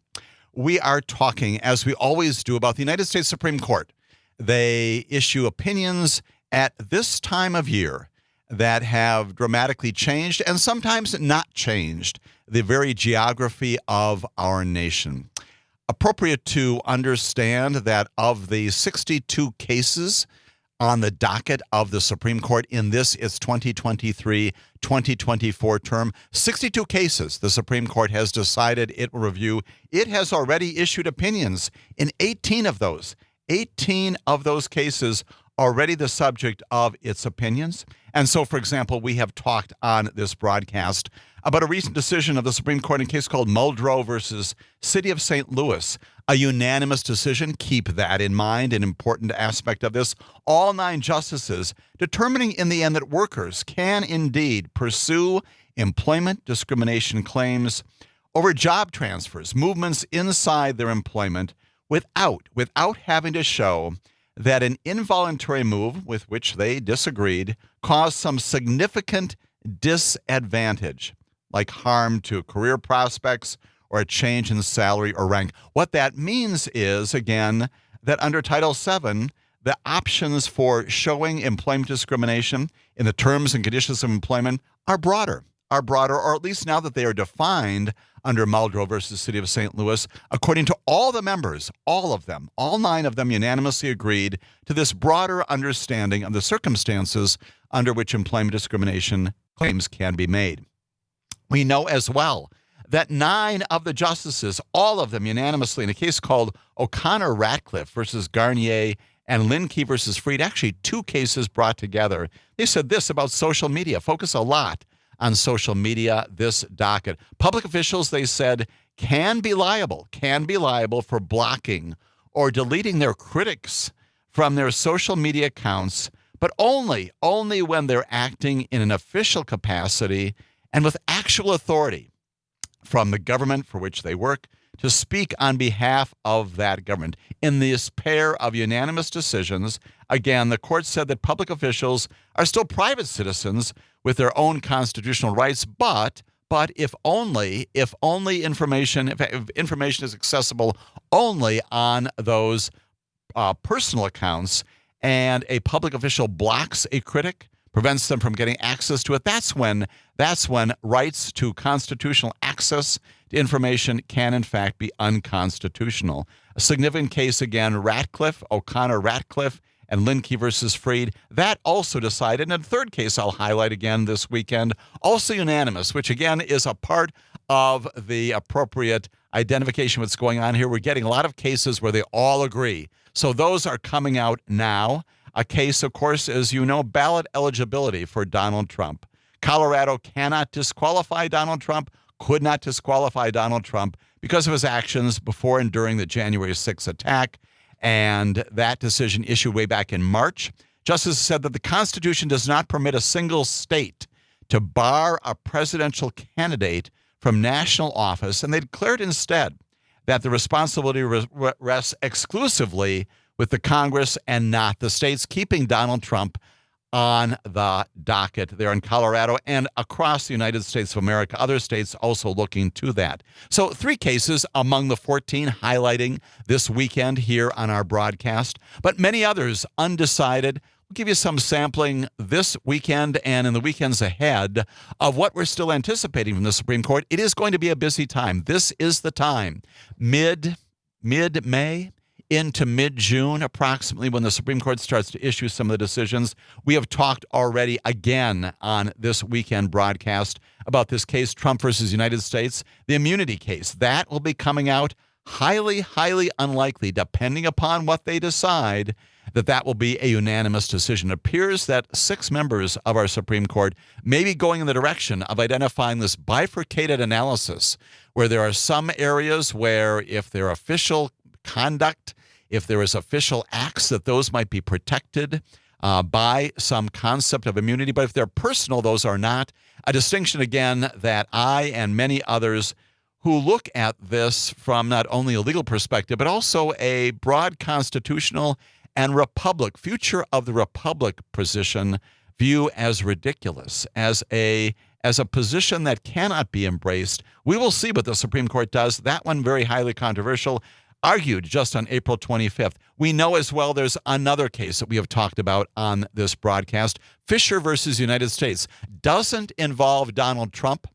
We are talking, as we always do, about the United States Supreme Court. They issue opinions at this time of year that have dramatically changed and sometimes not changed the very geography of our nation. Appropriate to understand that of the 62 cases on the docket of the Supreme Court in its 2023-2024 term, 62 cases the Supreme Court has decided it will review. It has already issued opinions in 18 of those. 18 of those cases already the subject of its opinions. And so, for example, we have talked on this broadcast about a recent decision of the Supreme Court in a case called Muldrow versus City of St. Louis. A unanimous decision. Keep that in mind, an important aspect of this. All 9 justices determining in the end that workers can indeed pursue employment discrimination claims over job transfers, movements inside their employment without having to show that an involuntary move with which they disagreed caused some significant disadvantage, like harm to career prospects or a change in salary or rank. What that means is, again, that under Title VII, the options for showing employment discrimination in the terms and conditions of employment are broader, or at least now that they are defined under Muldrow versus City of St. Louis, according to all the members, all of them, all 9 of them unanimously agreed to this broader understanding of the circumstances under which employment discrimination claims can be made. We know as well that 9 of the justices, all of them unanimously, in a case called O'Connor-Ratcliffe versus Garnier and Linkey versus Freed, actually 2 cases brought together, they said this about social media. Focus a lot on social media, this docket. Public officials, they said, can be liable for blocking or deleting their critics from their social media accounts, but only when they're acting in an official capacity and with actual authority from the government for which they work to speak on behalf of that government. In this pair of unanimous decisions, again, the court said that public officials are still private citizens with their own constitutional rights, but if information is accessible only on those personal accounts, and a public official blocks a critic, prevents them from getting access to it, that's when rights to constitutional access to information can, in fact, be unconstitutional. A significant case, again, O'Connor-Ratcliffe, and Linkey versus Freed, that also decided. And a third case I'll highlight again this weekend, also unanimous, which again is a part of the appropriate identification of what's going on here. We're getting a lot of cases where they all agree. So those are coming out now. A case, of course, as you know, ballot eligibility for Donald Trump. Colorado cannot disqualify Donald Trump, could not disqualify Donald Trump because of his actions before and during the January 6th attack. And that decision issued way back in March. Justices said that the Constitution does not permit a single state to bar a presidential candidate from national office, and they declared instead that the responsibility rests exclusively with the Congress and not the states, keeping Donald Trump on the docket there in Colorado and across the United States of America. Other states also looking to that. So 3 cases among the 14 highlighting this weekend here on our broadcast, but many others undecided. We'll give you some sampling this weekend and in the weekends ahead of what we're still anticipating from the Supreme Court. It is going to be a busy time. This is the time, mid-May into mid-June, approximately, when the Supreme Court starts to issue some of the decisions. We have talked already again on this weekend broadcast about this case, Trump versus United States, the immunity case. That will be coming out highly, highly unlikely, depending upon what they decide, that will be a unanimous decision. It appears that 6 members of our Supreme Court may be going in the direction of identifying this bifurcated analysis, where there are some areas where if they're official conduct, if there is official acts, that those might be protected by some concept of immunity. But if they're personal, those are not. A distinction, again, that I and many others who look at this from not only a legal perspective, but also a broad constitutional and future of the republic position view as ridiculous, as a position that cannot be embraced. We will see what the Supreme Court does. That one very highly controversial, argued just on April 25th. We know as well there's another case that we have talked about on this broadcast, Fisher versus United States. Doesn't involve Donald Trump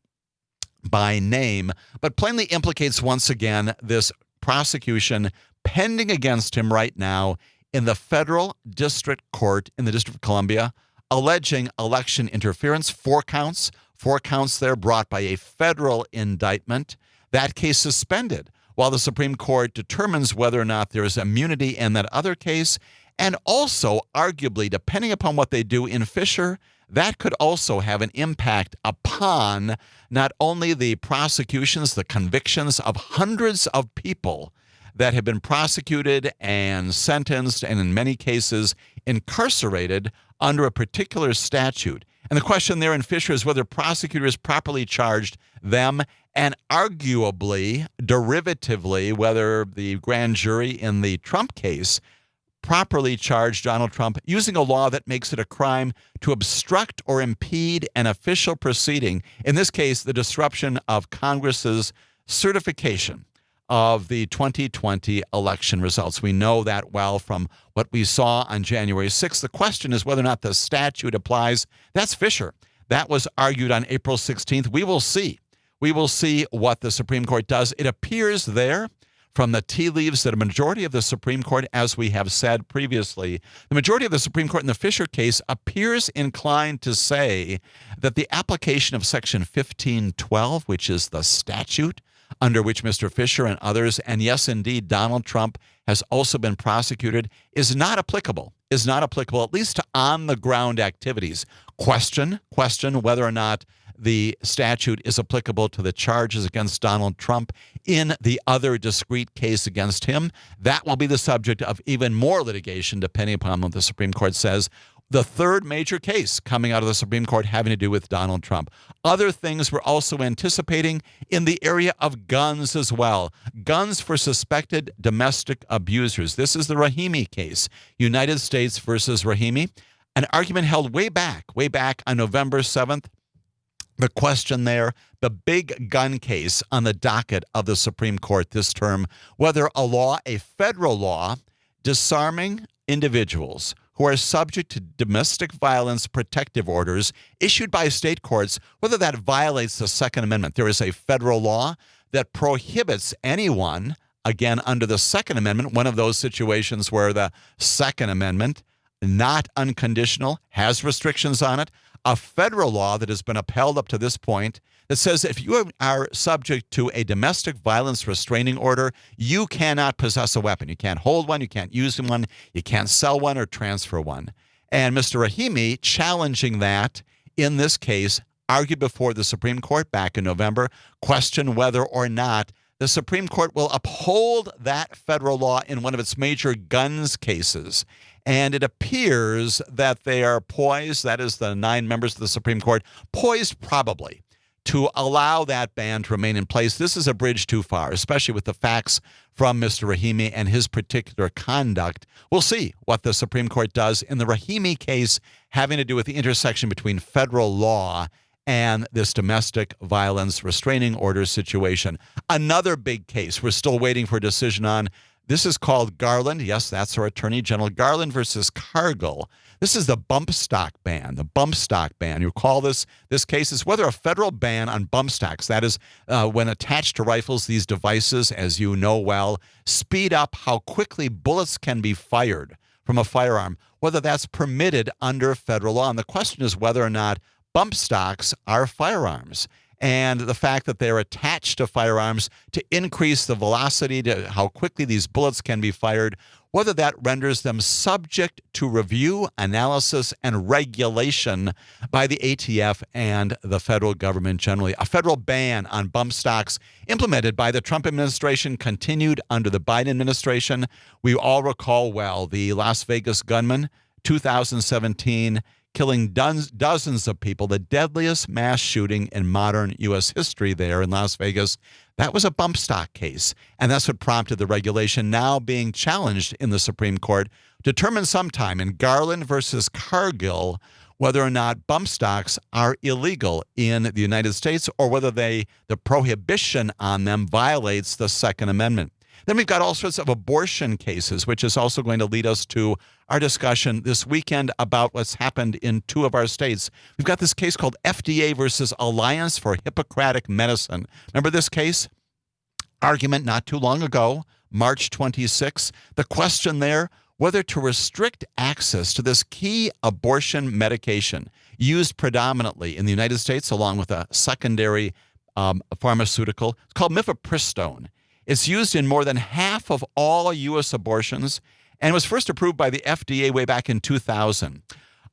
by name, but plainly implicates once again this prosecution pending against him right now in the federal district court in the District of Columbia, alleging election interference. 4 counts there brought by a federal indictment. That case suspended while the Supreme Court determines whether or not there is immunity in that other case. And also, arguably, depending upon what they do in Fisher, that could also have an impact upon not only the prosecutions, the convictions of hundreds of people that have been prosecuted and sentenced, and in many cases incarcerated under a particular statute. And the question there in Fisher is whether prosecutors properly charged them, and arguably, derivatively, whether the grand jury in the Trump case properly charged Donald Trump using a law that makes it a crime to obstruct or impede an official proceeding. In this case, the disruption of Congress's certification of the 2020 election results. We know that well from what we saw on January 6th. The question is whether or not the statute applies. That's Fisher. That was argued on April 16th. We will see. We will see what the Supreme Court does. It appears there from the tea leaves that a majority of the Supreme Court, as we have said previously, the majority of the Supreme Court in the Fisher case appears inclined to say that the application of Section 1512, which is the statute under which Mr. Fisher and others, and yes, indeed, Donald Trump has also been prosecuted, is not applicable, at least to on-the-ground activities. Question whether or not the statute is applicable to the charges against Donald Trump in the other discrete case against him. That will be the subject of even more litigation, depending upon what the Supreme Court says. The third major case coming out of the Supreme Court having to do with Donald Trump. Other things we're also anticipating in the area of guns as well. Guns for suspected domestic abusers. This is the Rahimi case, United States versus Rahimi. An argument held way back on November 7th. The question there, the big gun case on the docket of the Supreme Court this term, whether a federal law disarming individuals who are subject to domestic violence protective orders issued by state courts, whether that violates the Second Amendment. There is a federal law that prohibits anyone, again, under the Second Amendment, one of those situations where the Second Amendment, not unconditional, has restrictions on it, a federal law that has been upheld up to this point that says if you are subject to a domestic violence restraining order, you cannot possess a weapon. You can't hold one, you can't use one, you can't sell one or transfer one. And Mr. Rahimi, challenging that in this case, argued before the Supreme Court back in November, questioned whether or not the Supreme Court will uphold that federal law in one of its major guns cases. And it appears that they are poised, that is the 9 members of the Supreme Court, poised probably to allow that ban to remain in place. This is a bridge too far, especially with the facts from Mr. Rahimi and his particular conduct. We'll see what the Supreme Court does in the Rahimi case having to do with the intersection between federal law and this domestic violence restraining order situation. Another big case we're still waiting for a decision on. This is called Garland. Yes, that's our Attorney General. Garland versus Cargill. This is the bump stock ban. The bump stock ban. You recall this case is whether a federal ban on bump stocks, that is when attached to rifles, these devices, as you know well, speed up how quickly bullets can be fired from a firearm, whether that's permitted under federal law. And the question is whether or not bump stocks are firearms, and the fact that they're attached to firearms to increase the velocity, to how quickly these bullets can be fired, whether that renders them subject to review, analysis, and regulation by the ATF and the federal government generally. A federal ban on bump stocks implemented by the Trump administration continued under the Biden administration. We all recall well the Las Vegas gunman, 2017, killing dozens of people, the deadliest mass shooting in modern U.S. history there in Las Vegas. That was a bump stock case, and that's what prompted the regulation now being challenged in the Supreme Court, determined sometime in Garland versus Cargill whether or not bump stocks are illegal in the United States or whether the prohibition on them violates the Second Amendment. Then we've got all sorts of abortion cases, which is also going to lead us to our discussion this weekend about what's happened in 2 of our states. We've got this case called FDA versus Alliance for Hippocratic Medicine. Remember this case? Argument not too long ago, March 26. The question there, whether to restrict access to this key abortion medication used predominantly in the United States along with a secondary pharmaceutical. It's called mifepristone. It's used in more than half of all U.S. abortions and was first approved by the FDA way back in 2000.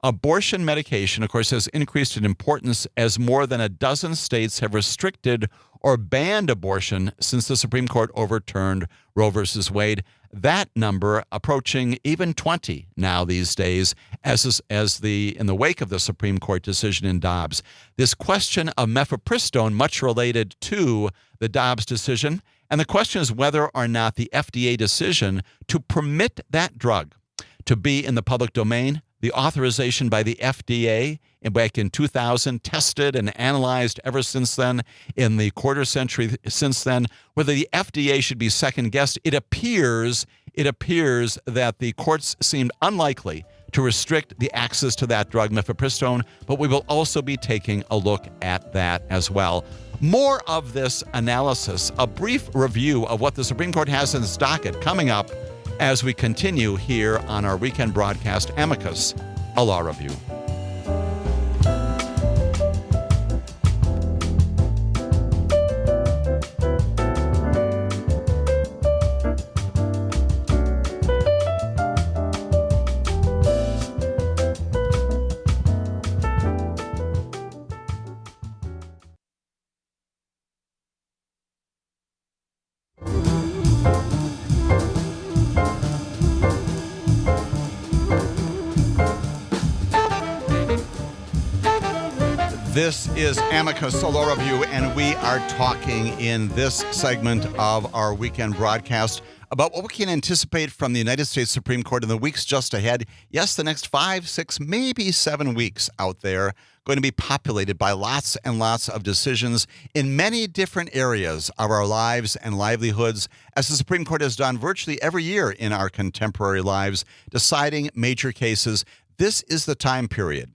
Abortion medication, of course, has increased in importance as more than a dozen states have restricted or banned abortion since the Supreme Court overturned Roe versus Wade. That number approaching even 20 now these days in the wake of the Supreme Court decision in Dobbs. This question of mifepristone, much related to the Dobbs decision, and the question is whether or not the FDA decision to permit that drug to be in the public domain, the authorization by the FDA back in 2000, tested and analyzed ever since then, in the quarter century since then, whether the FDA should be second-guessed. It appears that the courts seemed unlikely to restrict the access to that drug, mifepristone, but we will also be taking a look at that as well. More of this analysis, a brief review of what the Supreme Court has in its docket coming up as we continue here on our weekend broadcast, Amicus, a Law Review. This is Amicus, a Law Review, and we are talking in this segment of our weekend broadcast about what we can anticipate from the United States Supreme Court in the weeks just ahead. Yes, the next 5, 6, maybe 7 weeks out there, going to be populated by lots and lots of decisions in many different areas of our lives and livelihoods, as the Supreme Court has done virtually every year in our contemporary lives, deciding major cases. This is the time period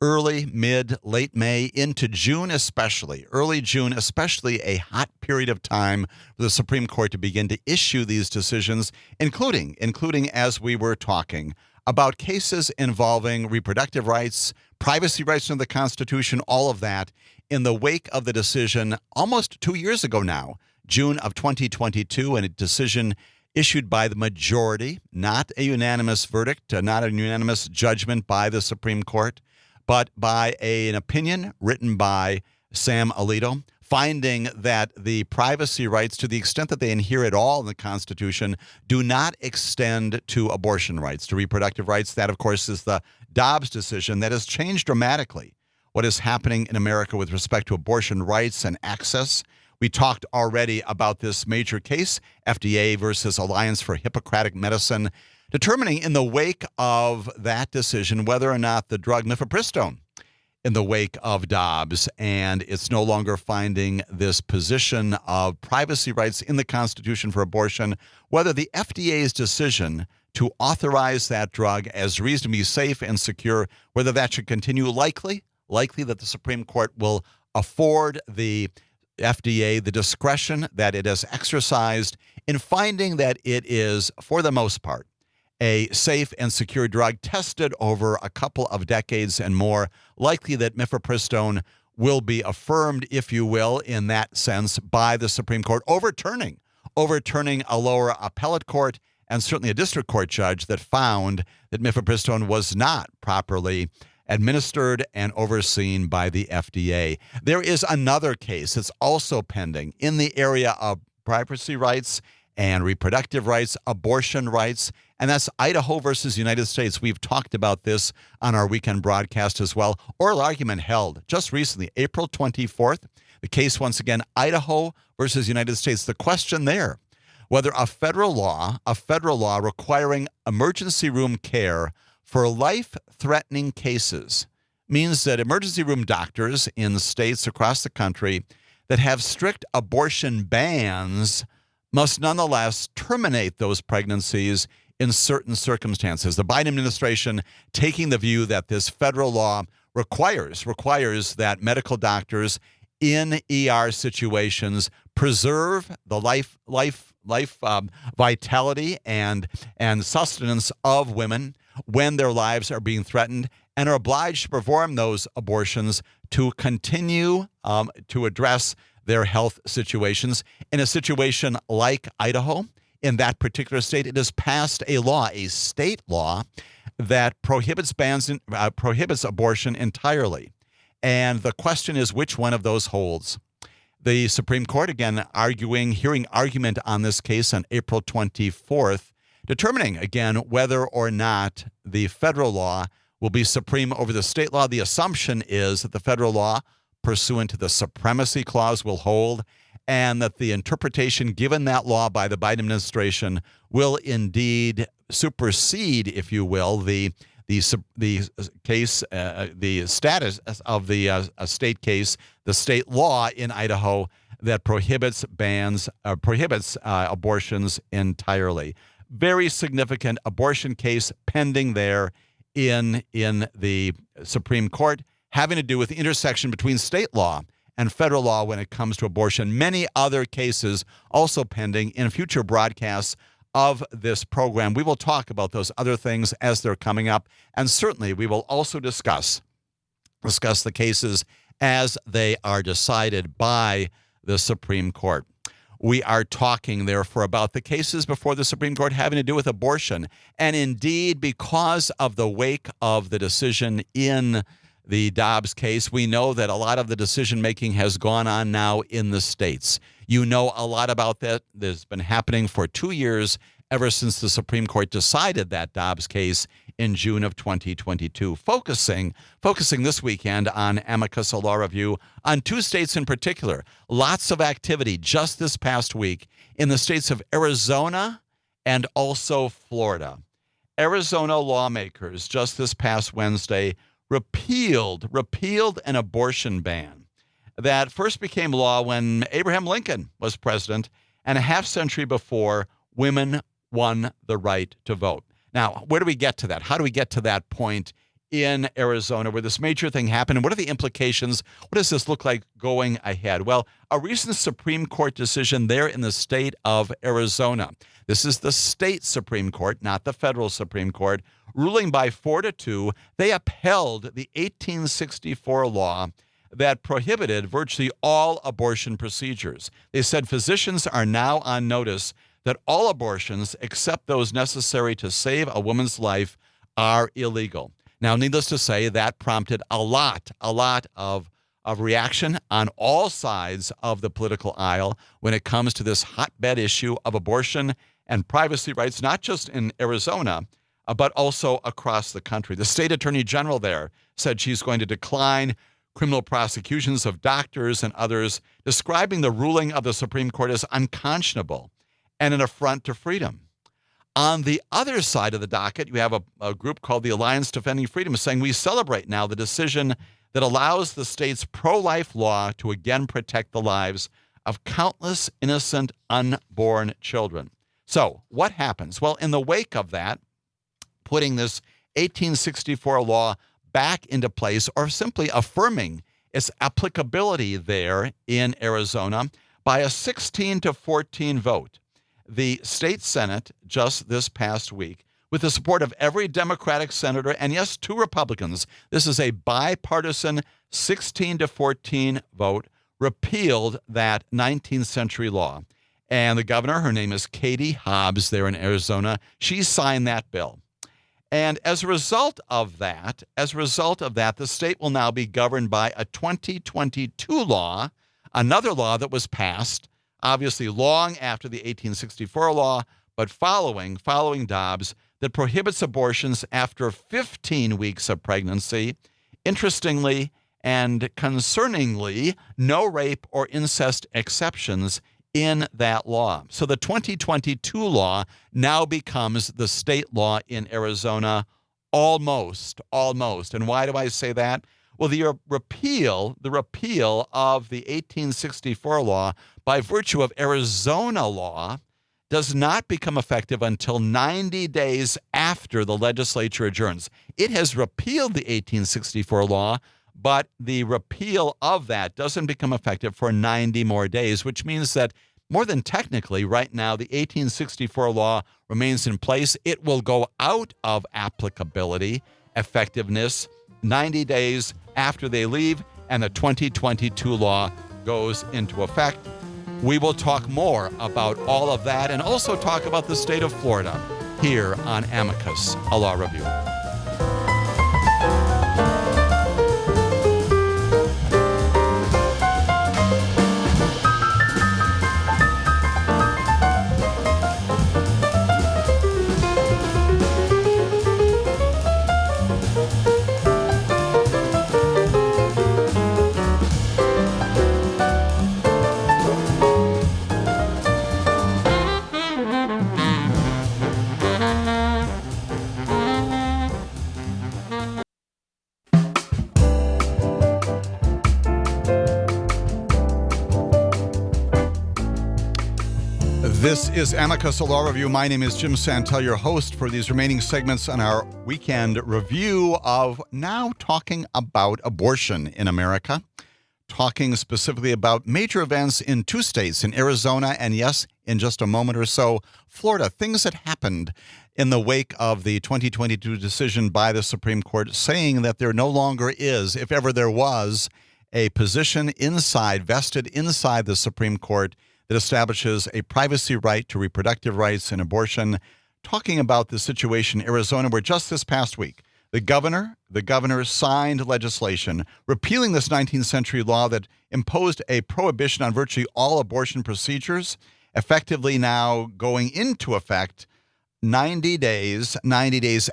early, mid, late May into June especially, early June especially, a hot period of time for the Supreme Court to begin to issue these decisions, including as we were talking about cases involving reproductive rights, privacy rights under the Constitution, all of that in the wake of the decision almost 2 years ago now, June of 2022, and a decision issued by the majority, not a unanimous verdict, not a unanimous judgment by the Supreme Court, but by an opinion written by Sam Alito, finding that the privacy rights, to the extent that they adhere at all in the Constitution, do not extend to abortion rights, to reproductive rights. That, of course, is the Dobbs decision that has changed dramatically what is happening in America with respect to abortion rights and access. We talked already about this major case, FDA versus Alliance for Hippocratic Medicine, determining in the wake of that decision whether or not the drug mifepristone, in the wake of Dobbs, and it's no longer finding this position of privacy rights in the Constitution for abortion, whether the FDA's decision to authorize that drug as reasonably safe and secure, whether that should continue, likely that the Supreme Court will afford the FDA the discretion that it has exercised in finding that it is, for the most part, a safe and secure drug tested over a couple of decades and more, likely that mifepristone will be affirmed, if you will, in that sense by the Supreme Court, overturning a lower appellate court and certainly a district court judge that found that mifepristone was not properly administered and overseen by the FDA. There is another case that's also pending in the area of privacy rights and reproductive rights, abortion rights, and that's Idaho versus United States. We've talked about this on our weekend broadcast as well. Oral argument held just recently, April 24th. The case, once again, Idaho versus United States. The question there, whether a federal law requiring emergency room care for life-threatening cases means that emergency room doctors in states across the country that have strict abortion bans must nonetheless terminate those pregnancies in certain circumstances. The Biden administration taking the view that this federal law requires that medical doctors in ER situations preserve the life vitality and sustenance of women when their lives are being threatened, and are obliged to perform those abortions to continue to address their health situations. In a situation like Idaho, in that particular state, it has passed a law, a state law, that prohibits abortion entirely. And the question is, which one of those holds? The Supreme Court, again, hearing argument on this case on April 24th, determining, again, whether or not the federal law will be supreme over the state law. The assumption is that the federal law, pursuant to the Supremacy Clause, will hold, and that the interpretation given that law by the Biden administration will indeed supersede, if you will, the case, the status of the state case, the state law in Idaho that prohibits abortions entirely. Very significant abortion case pending there in the Supreme Court, having to do with the intersection between state law and federal law when it comes to abortion. Many other cases also pending in future broadcasts of this program. We will talk about those other things as they're coming up, and certainly we will also discuss the cases as they are decided by the Supreme Court. We are talking, therefore, about the cases before the Supreme Court having to do with abortion. And indeed, because of the wake of the decision in the Dobbs case, we know that a lot of the decision-making has gone on now in the states. You know a lot about that. That's been happening for 2 years, ever since the Supreme Court decided that Dobbs case in June of 2022. Focusing this weekend on Amicus, a law review on 2 states in particular. Lots of activity just this past week in the states of Arizona and also Florida. Arizona lawmakers just this past Wednesday repealed an abortion ban that first became law when Abraham Lincoln was president, and a half century before, women won the right to vote. Now, where do we get to that? How do we get to that point in Arizona where this major thing happened, and what are the implications? What does this look like going ahead? Well, a recent Supreme Court decision there in the state of Arizona. This is the state Supreme Court, not the federal Supreme Court, ruling by 4-2. They upheld the 1864 law that prohibited virtually all abortion procedures. They said physicians are now on notice that all abortions, except those necessary to save a woman's life, are illegal. Now, needless to say, that prompted a lot of reaction on all sides of the political aisle when it comes to this hotbed issue of abortion and privacy rights, not just in Arizona, but also across the country. The state attorney general there said she's going to decline criminal prosecutions of doctors and others, describing the ruling of the Supreme Court as unconscionable and an affront to freedom. On the other side of the docket, you have a group called the Alliance Defending Freedom saying we celebrate now the decision that allows the state's pro-life law to again protect the lives of countless innocent unborn children. So what happens? Well, in the wake of that, putting this 1864 law back into place or simply affirming its applicability there in Arizona by a 16-14 vote, the state Senate just this past week, with the support of every Democratic senator and, yes, 2 Republicans, this is a bipartisan 16-14 vote, repealed that 19th century law. And the governor, her name is Katie Hobbs there in Arizona, she signed that bill. And as a result of that, the state will now be governed by a 2022 law, another law that was passed obviously long after the 1864 law, but following Dobbs, that prohibits abortions after 15 weeks of pregnancy. Interestingly and concerningly, no rape or incest exceptions in that law. So the 2022 law now becomes the state law in Arizona almost. And why do I say that? Well, the repeal of the 1864 law by virtue of Arizona law does not become effective until 90 days after the legislature adjourns. It has repealed the 1864 law, but the repeal of that doesn't become effective for 90 more days, which means that more than technically, right now, the 1864 law remains in place. It will go out of applicability, effectiveness, 90 days after they leave, and the 2022 law goes into effect. We will talk more about all of that and also talk about the state of Florida here on Amicus, a law review. This is Amicus, a law review. My name is Jim Santel, your host for these remaining segments on our weekend review of now talking about abortion in America, talking specifically about major events in 2 states, in Arizona and, yes, in just a moment or so, Florida, things that happened in the wake of the 2022 decision by the Supreme Court saying that there no longer is, if ever there was, a position vested inside the Supreme Court that establishes a privacy right to reproductive rights and abortion, talking about the situation in Arizona where just this past week, the governor signed legislation repealing this 19th century law that imposed a prohibition on virtually all abortion procedures, effectively now going into effect 90 days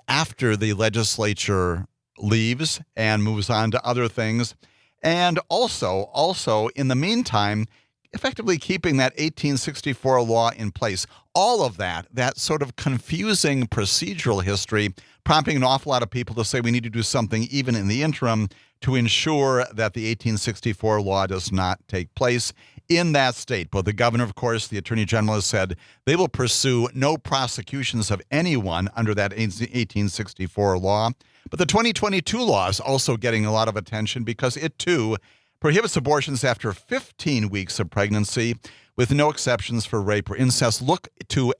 after the legislature leaves and moves on to other things. And also in the meantime, effectively keeping that 1864 law in place. All of that sort of confusing procedural history, prompting an awful lot of people to say we need to do something even in the interim to ensure that the 1864 law does not take place in that state. But the governor, of course, the attorney general has said they will pursue no prosecutions of anyone under that 1864 law. But the 2022 law is also getting a lot of attention because it, too, prohibits abortions after 15 weeks of pregnancy with no exceptions for rape or incest. Look to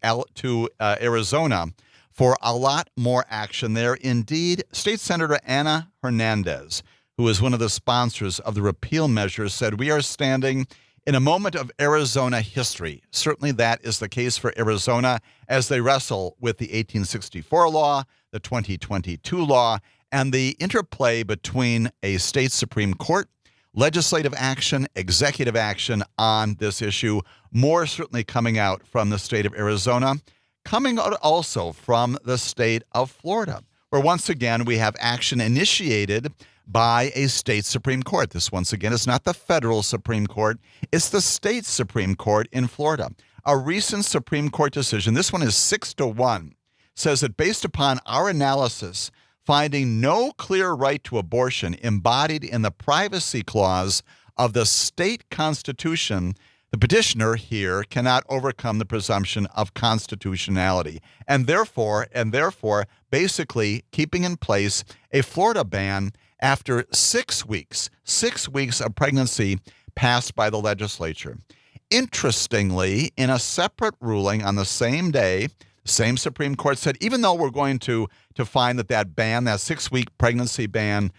Arizona for a lot more action there. Indeed, State Senator Ana Hernandez, who is one of the sponsors of the repeal measures, said, "We are standing in a moment of Arizona history." Certainly that is the case for Arizona as they wrestle with the 1864 law, the 2022 law, and the interplay between a state Supreme Court, legislative action, executive action on this issue. More certainly coming out from the state of Arizona, coming out also from the state of Florida, where once again we have action initiated by a state Supreme Court. This, once again, is not the federal Supreme Court. It's the state Supreme Court in Florida. A recent Supreme Court decision, this one is 6-1, says that based upon our analysis, finding no clear right to abortion embodied in the privacy clause of the state constitution, the petitioner here cannot overcome the presumption of constitutionality, and therefore, basically keeping in place a Florida ban after 6 weeks of pregnancy passed by the legislature. Interestingly, in a separate ruling on the same day, same Supreme Court said, even though we're going to find that ban, that 6-week pregnancy ban,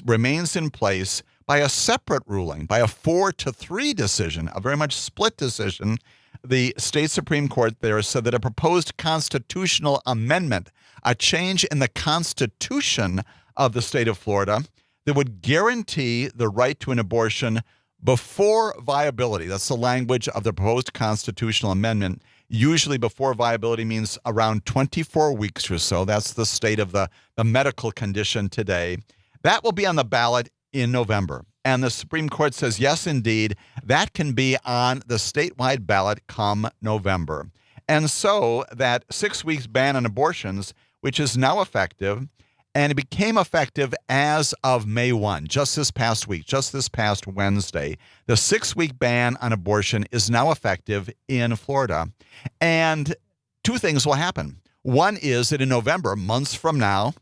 remains in place, by a separate ruling, by a 4-3 decision, a very much split decision, the state Supreme Court there said that a proposed constitutional amendment, a change in the Constitution of the state of Florida that would guarantee the right to an abortion before viability. That's the language of the proposed constitutional amendment. Usually before viability means around 24 weeks or so. That's the state of the medical condition today. That will be on the ballot in November. And the Supreme Court says, yes, indeed, that can be on the statewide ballot come November. And so that 6 weeks ban on abortions, which is now effective, and it became effective as of May 1, just this past week, just this past Wednesday. The 6-week ban on abortion is now effective in Florida. And two things will happen. One is that in November, months from now,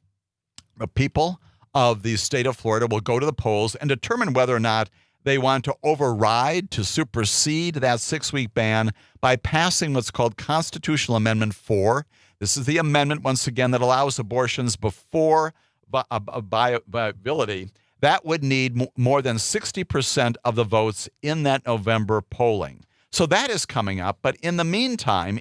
the people of the state of Florida will go to the polls and determine whether or not they want to override, to supersede that 6-week ban by passing what's called Constitutional Amendment 4. This is the amendment, once again, that allows abortions before viability. That would need more than 60% of the votes in that November polling. So that is coming up. But in the meantime,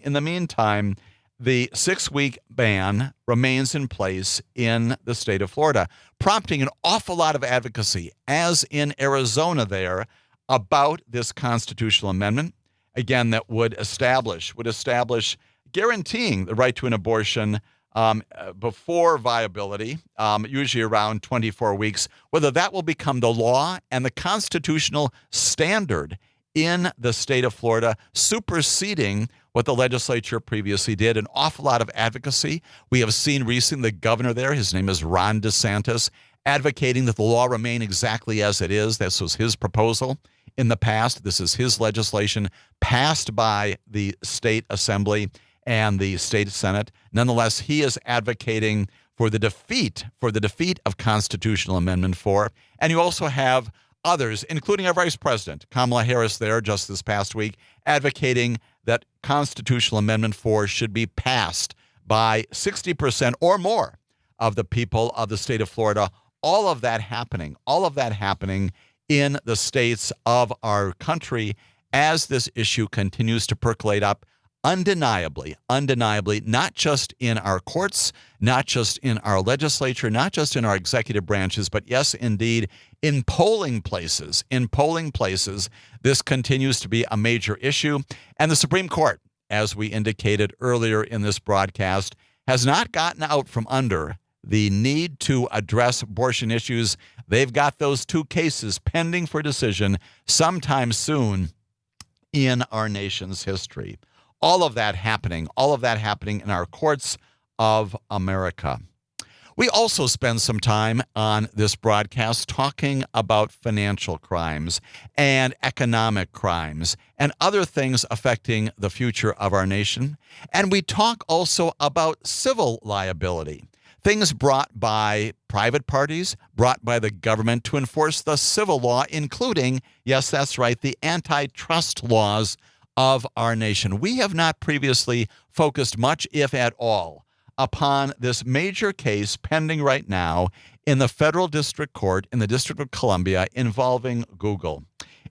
the 6-week ban remains in place in the state of Florida, prompting an awful lot of advocacy, as in Arizona there, about this constitutional amendment, again, that would establish guaranteeing the right to an abortion before viability, usually around 24 weeks, whether that will become the law and the constitutional standard in the state of Florida, superseding what the legislature previously did. An awful lot of advocacy. We have seen recently the governor there, his name is Ron DeSantis, advocating that the law remain exactly as it is. This was his proposal in the past. This is his legislation passed by the state assembly and the state senate. Nonetheless, he is advocating for the defeat of Constitutional Amendment 4. And you also have others, including our Vice President, Kamala Harris there just this past week, advocating that Constitutional Amendment 4 should be passed by 60% or more of the people of the state of Florida. All of that happening in the states of our country as this issue continues to percolate up undeniably, not just in our courts, not just in our legislature, not just in our executive branches, but yes, indeed, in polling places. This continues to be a major issue. And the Supreme Court, as we indicated earlier in this broadcast, has not gotten out from under the need to address abortion issues. They've got those 2 cases pending for decision sometime soon in our nation's history. All of that happening in our courts of America. We also spend some time on this broadcast talking about financial crimes and economic crimes and other things affecting the future of our nation. And we talk also about civil liability, things brought by private parties, brought by the government to enforce the civil law, including, yes, that's right, the antitrust laws of our nation. We have not previously focused much, if at all, upon this major case pending right now in the federal district court in the District of Columbia involving Google.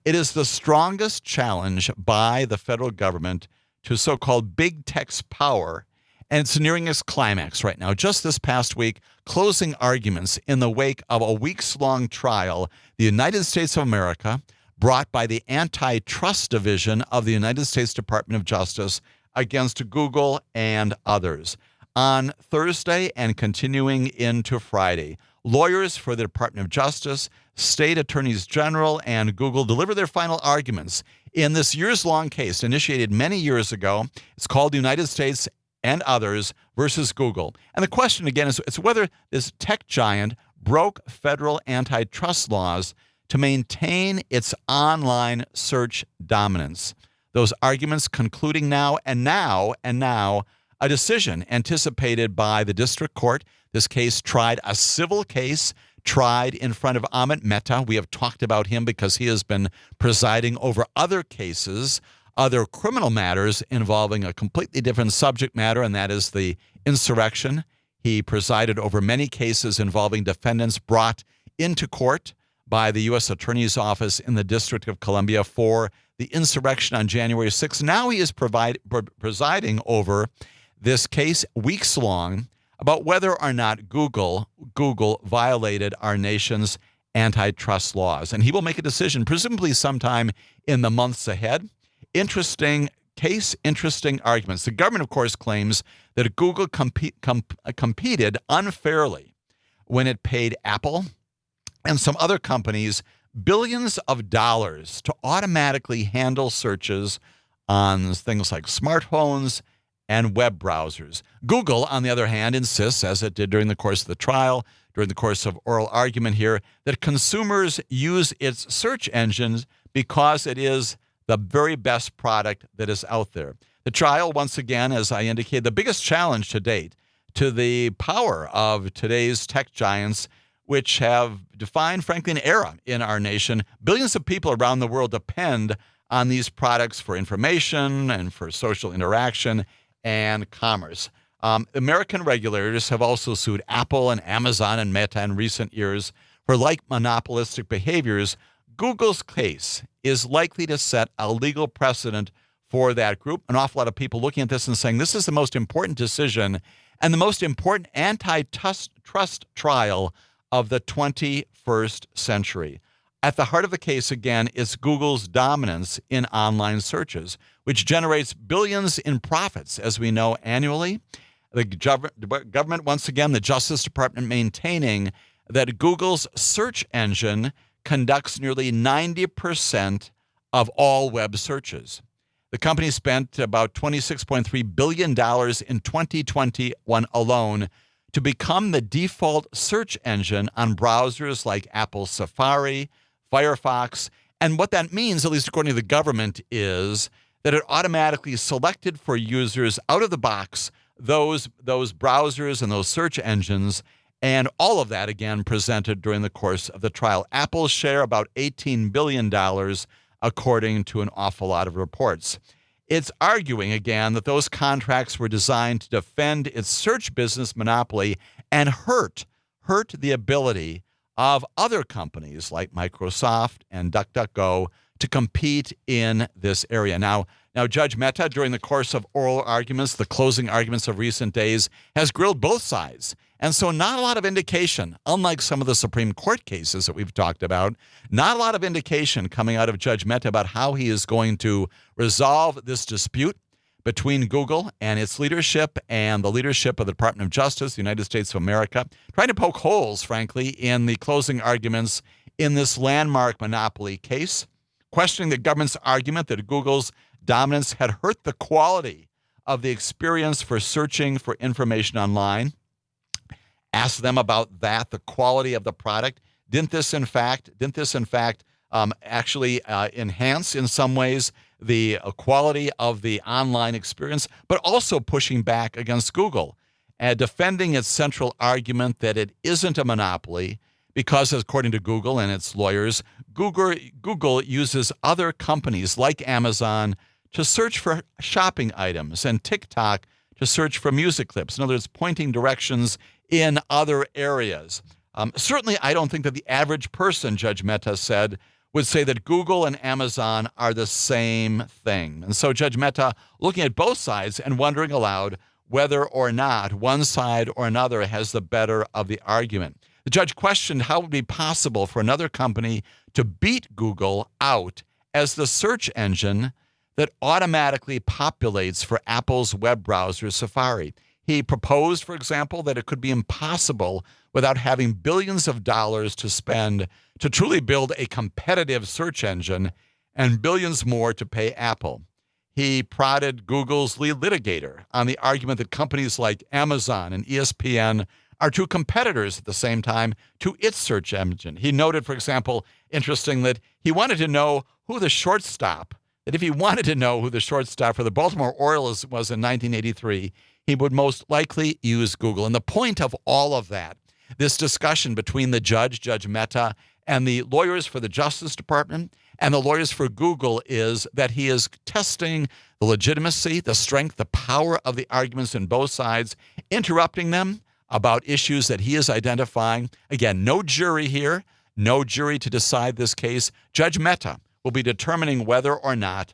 It is the strongest challenge by the federal government to so-called big tech's power, and it's nearing its climax right now. Just this past week, closing arguments in the wake of a weeks-long trial, the United States of America, brought by the Antitrust Division of the United States Department of Justice against Google and others. On Thursday and continuing into Friday, lawyers for the Department of Justice, state attorneys general, and Google deliver their final arguments in this years-long case initiated many years ago. It's called the United States and Others versus Google. And the question, again, is whether this tech giant broke federal antitrust laws to maintain its online search dominance. Those arguments concluding now, a decision anticipated by the district court. This case tried a civil case, tried in front of Amit Mehta. We have talked about him because he has been presiding over other cases, other criminal matters involving a completely different subject matter, and that is the insurrection. He presided over many cases involving defendants brought into court by the U.S. Attorney's Office in the District of Columbia for the insurrection on January 6th. Now he is presiding over this case weeks long about whether or not Google violated our nation's antitrust laws. And he will make a decision, presumably sometime in the months ahead. Interesting case, interesting arguments. The government, of course, claims that Google competed unfairly when it paid Apple and some other companies billions of dollars to automatically handle searches on things like smartphones and web browsers. Google, on the other hand, insists, as it did during the course of the trial, during the course of oral argument here, that consumers use its search engines because it is the very best product that is out there. The trial, once again, as I indicated, the biggest challenge to date to the power of today's tech giants, which have defined, frankly, an era in our nation. Billions of people around the world depend on these products for information and for social interaction and commerce. American regulators have also sued Apple and Amazon and Meta in recent years for like monopolistic behaviors. Google's case is likely to set a legal precedent for that group. An awful lot of people looking at this and saying this is the most important decision and the most important antitrust trial of the 21st century. At the heart of the case, again, is Google's dominance in online searches, which generates billions in profits, as we know, annually. The government, once again, the Justice Department maintaining that Google's search engine conducts nearly 90% of all web searches. The company spent about $26.3 billion in 2021 alone to become the default search engine on browsers like Apple's Safari, Firefox. And what that means, at least according to the government, is that it automatically selected for users out of the box those browsers and those search engines. And all of that, again, presented during the course of the trial. Apple's share, about $18 billion, according to an awful lot of reports. It's arguing, again, that those contracts were designed to defend its search business monopoly and hurt the ability of other companies like Microsoft and DuckDuckGo to compete in this area. Now, Judge Mehta, during the course of oral arguments, the closing arguments of recent days, has grilled both sides. And so not a lot of indication, unlike some of the Supreme Court cases that we've talked about, not a lot of indication coming out of Judge Mehta about how he is going to resolve this dispute between Google and its leadership and the leadership of the Department of Justice, the United States of America, trying to poke holes, frankly, in the closing arguments in this landmark monopoly case, questioning the government's argument that Google's dominance had hurt the quality of the experience for searching for information online. Ask them about that, the quality of the product. Didn't this in fact actually enhance in some ways the quality of the online experience, but also pushing back against Google defending its central argument that it isn't a monopoly because, according to Google and its lawyers, Google uses other companies like Amazon to search for shopping items and TikTok to search for music clips. In other words, pointing directions in other areas. Certainly, I don't think that the average person, Judge Mehta said, would say that Google and Amazon are the same thing. And so Judge Mehta, looking at both sides and wondering aloud whether or not one side or another has the better of the argument. The judge questioned how it would be possible for another company to beat Google out as the search engine that automatically populates for Apple's web browser Safari. He proposed, for example, that it could be impossible without having billions of dollars to spend to truly build a competitive search engine and billions more to pay Apple. He prodded Google's lead litigator on the argument that companies like Amazon and ESPN are two competitors at the same time to its search engine. He noted, for example, interesting, that he wanted to know who the shortstop, that if he wanted to know who the shortstop for the Baltimore Orioles was in 1983, he would most likely use Google. And the point of all of that, this discussion between the judge, Judge Mehta, and the lawyers for the Justice Department and the lawyers for Google, is that he is testing the legitimacy, the strength, the power of the arguments in both sides, interrupting them about issues that he is identifying. Again, no jury here, no jury to decide this case. Judge Mehta will be determining whether or not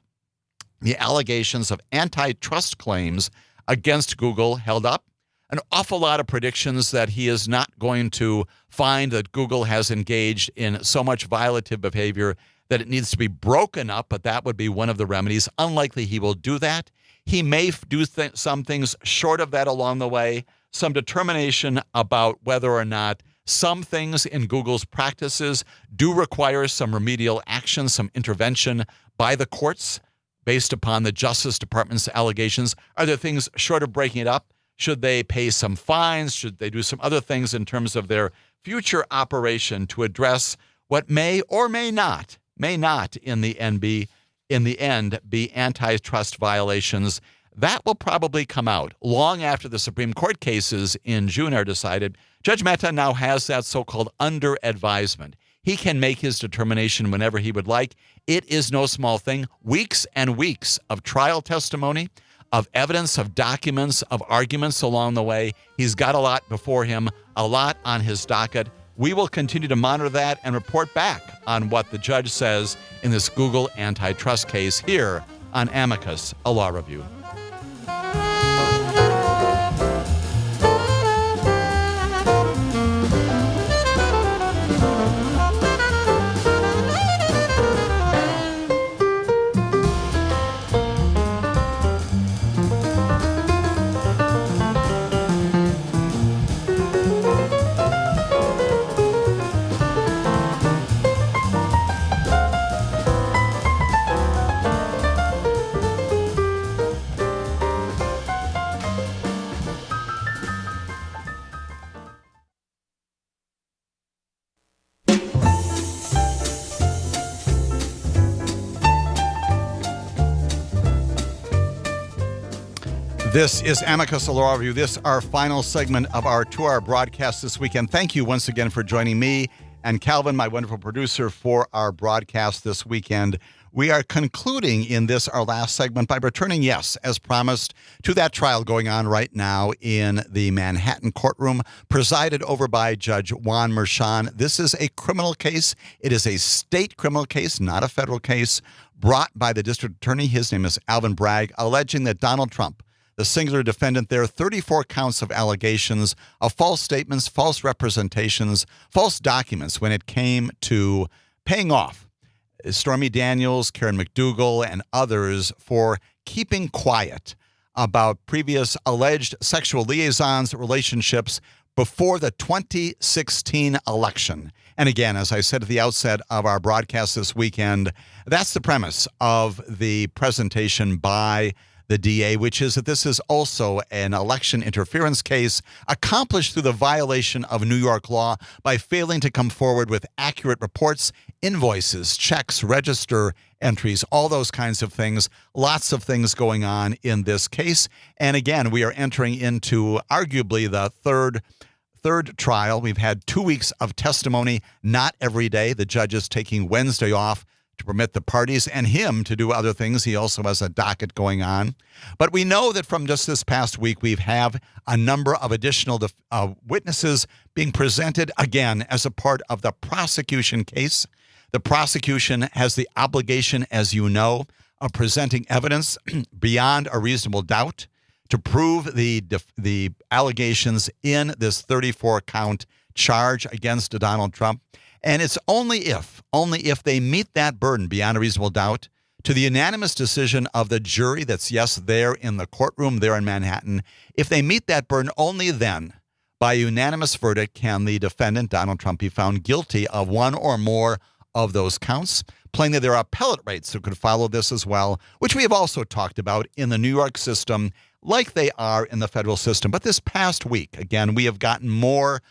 the allegations of antitrust claims against Google held up. An awful lot of predictions that he is not going to find that Google has engaged in so much violative behavior that it needs to be broken up, but that would be one of the remedies. Unlikely he will do that. He may do some things short of that along the way, some determination about whether or not some things in Google's practices do require some remedial action, some intervention by the courts based upon the Justice Department's allegations. Are there things short of breaking it up? Should they pay some fines? Should they do some other things in terms of their future operation to address what may or may not in the end be antitrust violations? That will probably come out long after the Supreme Court cases in June are decided. Judge Mehta now has that so-called under advisement. He can make his determination whenever he would like. It is no small thing. Weeks and weeks of trial testimony, of evidence, of documents, of arguments along the way. He's got a lot before him, a lot on his docket. We will continue to monitor that and report back on what the judge says in this Google antitrust case here on Amicus, a law review. This is Amicus Law Review. This is our final segment of our 2-hour broadcast this weekend. Thank you once again for joining me and Calvin, my wonderful producer, for our broadcast this weekend. We are concluding in this, our last segment, by returning, yes, as promised, to that trial going on right now in the Manhattan courtroom, presided over by Judge Juan Merchan. This is a criminal case. It is a state criminal case, not a federal case, brought by the district attorney. His name is Alvin Bragg, alleging that Donald Trump, the singular defendant there, 34 counts of allegations of false statements, false representations, false documents when it came to paying off Stormy Daniels, Karen McDougal, and others for keeping quiet about previous alleged sexual liaisons, relationships before the 2016 election. And again, as I said at the outset of our broadcast this weekend, that's the premise of the presentation by the DA, which is that this is also an election interference case accomplished through the violation of New York law by failing to come forward with accurate reports, invoices, checks, register entries, all those kinds of things. Lots of things going on in this case. And again, we are entering into arguably the third trial. We've had 2 weeks of testimony, not every day. The judge is taking Wednesday off to permit the parties and him to do other things. He also has a docket going on. But we know that from just this past week, we have a number of additional witnesses being presented, again, as a part of the prosecution case. The prosecution has the obligation, as you know, of presenting evidence beyond a reasonable doubt to prove the allegations in this 34-count charge against Donald Trump. And it's only if they meet that burden beyond a reasonable doubt to the unanimous decision of the jury that's, yes, there in the courtroom there in Manhattan, if they meet that burden, only then, by unanimous verdict, can the defendant, Donald Trump, be found guilty of one or more of those counts. Plainly, there are appellate rights that could follow this as well, which we have also talked about in the New York system, like they are in the federal system. But this past week, again, we have gotten more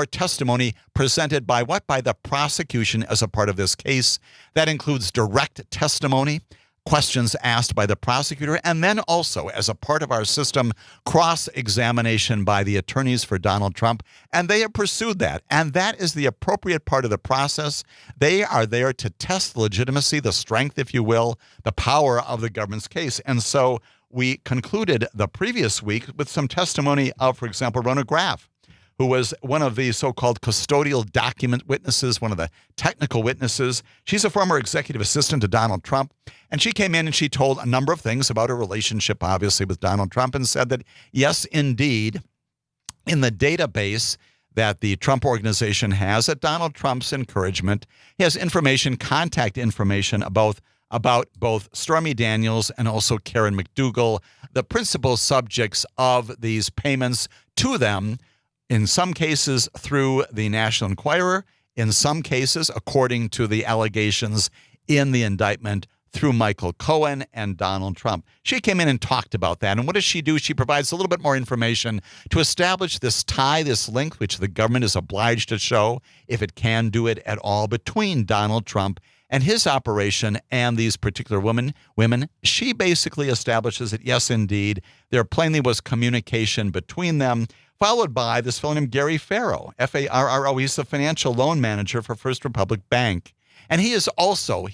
testimony presented by the prosecution as a part of this case. That includes direct testimony, questions asked by the prosecutor, and then also, as a part of our system, cross-examination by the attorneys for Donald Trump. And they have pursued that. And that is the appropriate part of the process. They are there to test the legitimacy, the strength, if you will, the power of the government's case. And so we concluded the previous week with some testimony of, for example, Rona Graff, who was one of the so-called custodial document witnesses, one of the technical witnesses. She's a former executive assistant to Donald Trump, and she came in and she told a number of things about her relationship, obviously, with Donald Trump, and said that, yes, indeed, in the database that the Trump organization has at Donald Trump's encouragement, he has information, contact information about both Stormy Daniels and also Karen McDougal, the principal subjects of these payments to them, in some cases through the National Enquirer, in some cases, according to the allegations in the indictment, through Michael Cohen and Donald Trump. She came in and talked about that. And what does she do? She provides a little bit more information to establish this tie, this link, which the government is obliged to show, if it can do it at all, between Donald Trump and his operation and these particular women. She basically establishes that, yes, indeed, there plainly was communication between them, followed by this fellow named Gary Farrow, F-A-R-R-O. He's the financial loan manager for First Republic Bank. And he is also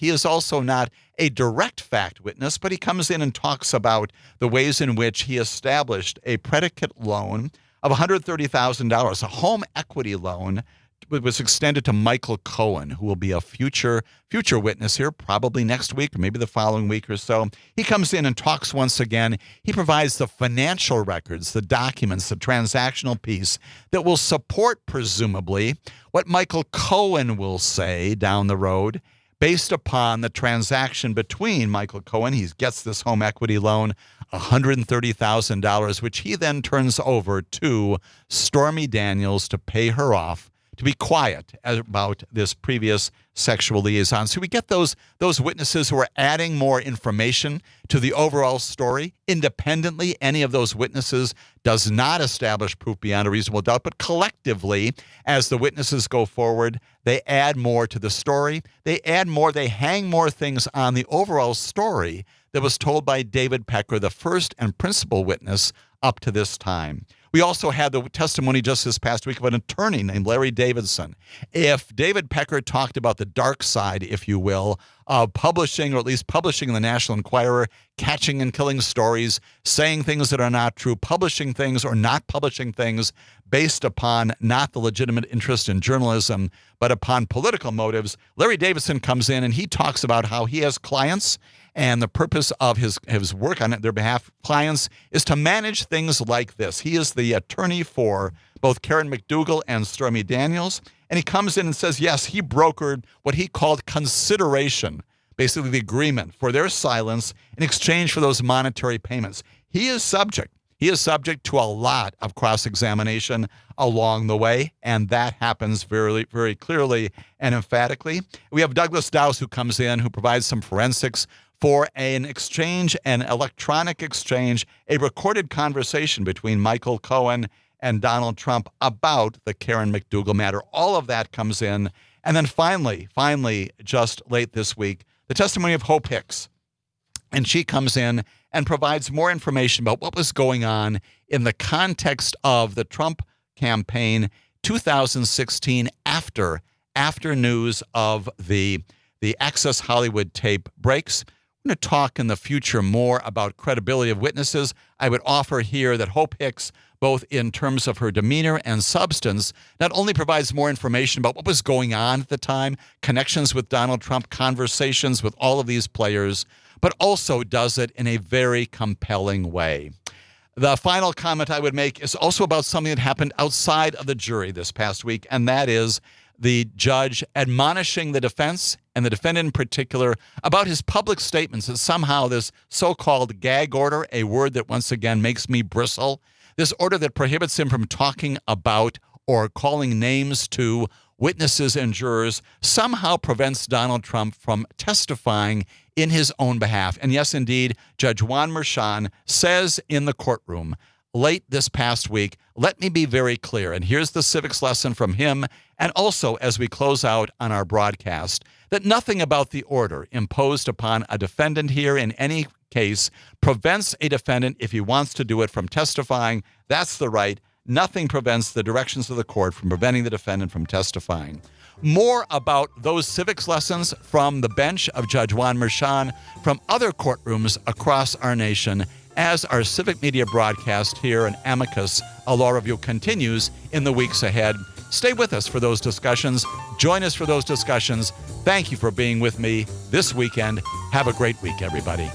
not a direct fact witness, but he comes in and talks about the ways in which he established a predicate loan of $130,000, a home equity loan. It was extended to Michael Cohen, who will be a future witness here, probably next week or maybe the following week or so. He comes in and talks once again. He provides the financial records, the documents, the transactional piece that will support, presumably, what Michael Cohen will say down the road based upon the transaction between Michael Cohen. He gets this home equity loan, $130,000, which he then turns over to Stormy Daniels to pay her off, to be quiet about this previous sexual liaison. So we get those witnesses who are adding more information to the overall story. Independently, any of those witnesses does not establish proof beyond a reasonable doubt, but collectively, as the witnesses go forward, they add more to the story. They hang more things on the overall story that was told by David Pecker, the first and principal witness up to this time. We also had the testimony just this past week of an attorney named Larry Davidson. If David Pecker talked about the dark side, if you will, of publishing, or at least publishing in the National Enquirer, catching and killing stories, saying things that are not true, publishing things or not publishing things based upon not the legitimate interest in journalism, but upon political motives, Larry Davidson comes in and he talks about how he has clients, and the purpose of his work on their behalf, clients, is to manage things like this. He is the attorney for both Karen McDougal and Stormy Daniels. And he comes in and says, yes, he brokered what he called consideration, basically the agreement for their silence in exchange for those monetary payments. He is subject to a lot of cross-examination along the way, and that happens very, very clearly and emphatically. We have Douglas Dowse, who comes in, who provides some forensics for an exchange, an electronic exchange, a recorded conversation between Michael Cohen and Donald Trump about the Karen McDougal matter. All of that comes in. And then finally, just late this week, the testimony of Hope Hicks. And she comes in and provides more information about what was going on in the context of the Trump campaign 2016 after news of the Access Hollywood tape breaks. We're going to talk in the future more about credibility of witnesses. I would offer here that Hope Hicks, both in terms of her demeanor and substance, not only provides more information about what was going on at the time, connections with Donald Trump, conversations with all of these players, but also does it in a very compelling way. The final comment I would make is also about something that happened outside of the jury this past week, and that is the judge admonishing the defense and the defendant in particular about his public statements that somehow this so-called gag order, a word that once again makes me bristle, this order that prohibits him from talking about or calling names to witnesses and jurors, somehow prevents Donald Trump from testifying in his own behalf. And yes, indeed, Judge Juan Merchan says in the courtroom late this past week, let me be very clear, and here's the civics lesson from him, and also as we close out on our broadcast, that nothing about the order imposed upon a defendant here in any case prevents a defendant, if he wants to do it, from testifying. That's the right. Nothing prevents the directions of the court from preventing the defendant from testifying. More about those civics lessons from the bench of Judge Juan Merchan, from other courtrooms across our nation, as our civic media broadcast here in Amicus, a law review, continues in the weeks ahead. Stay with us for those discussions. Join us for those discussions. Thank you for being with me this weekend. Have a great week, everybody.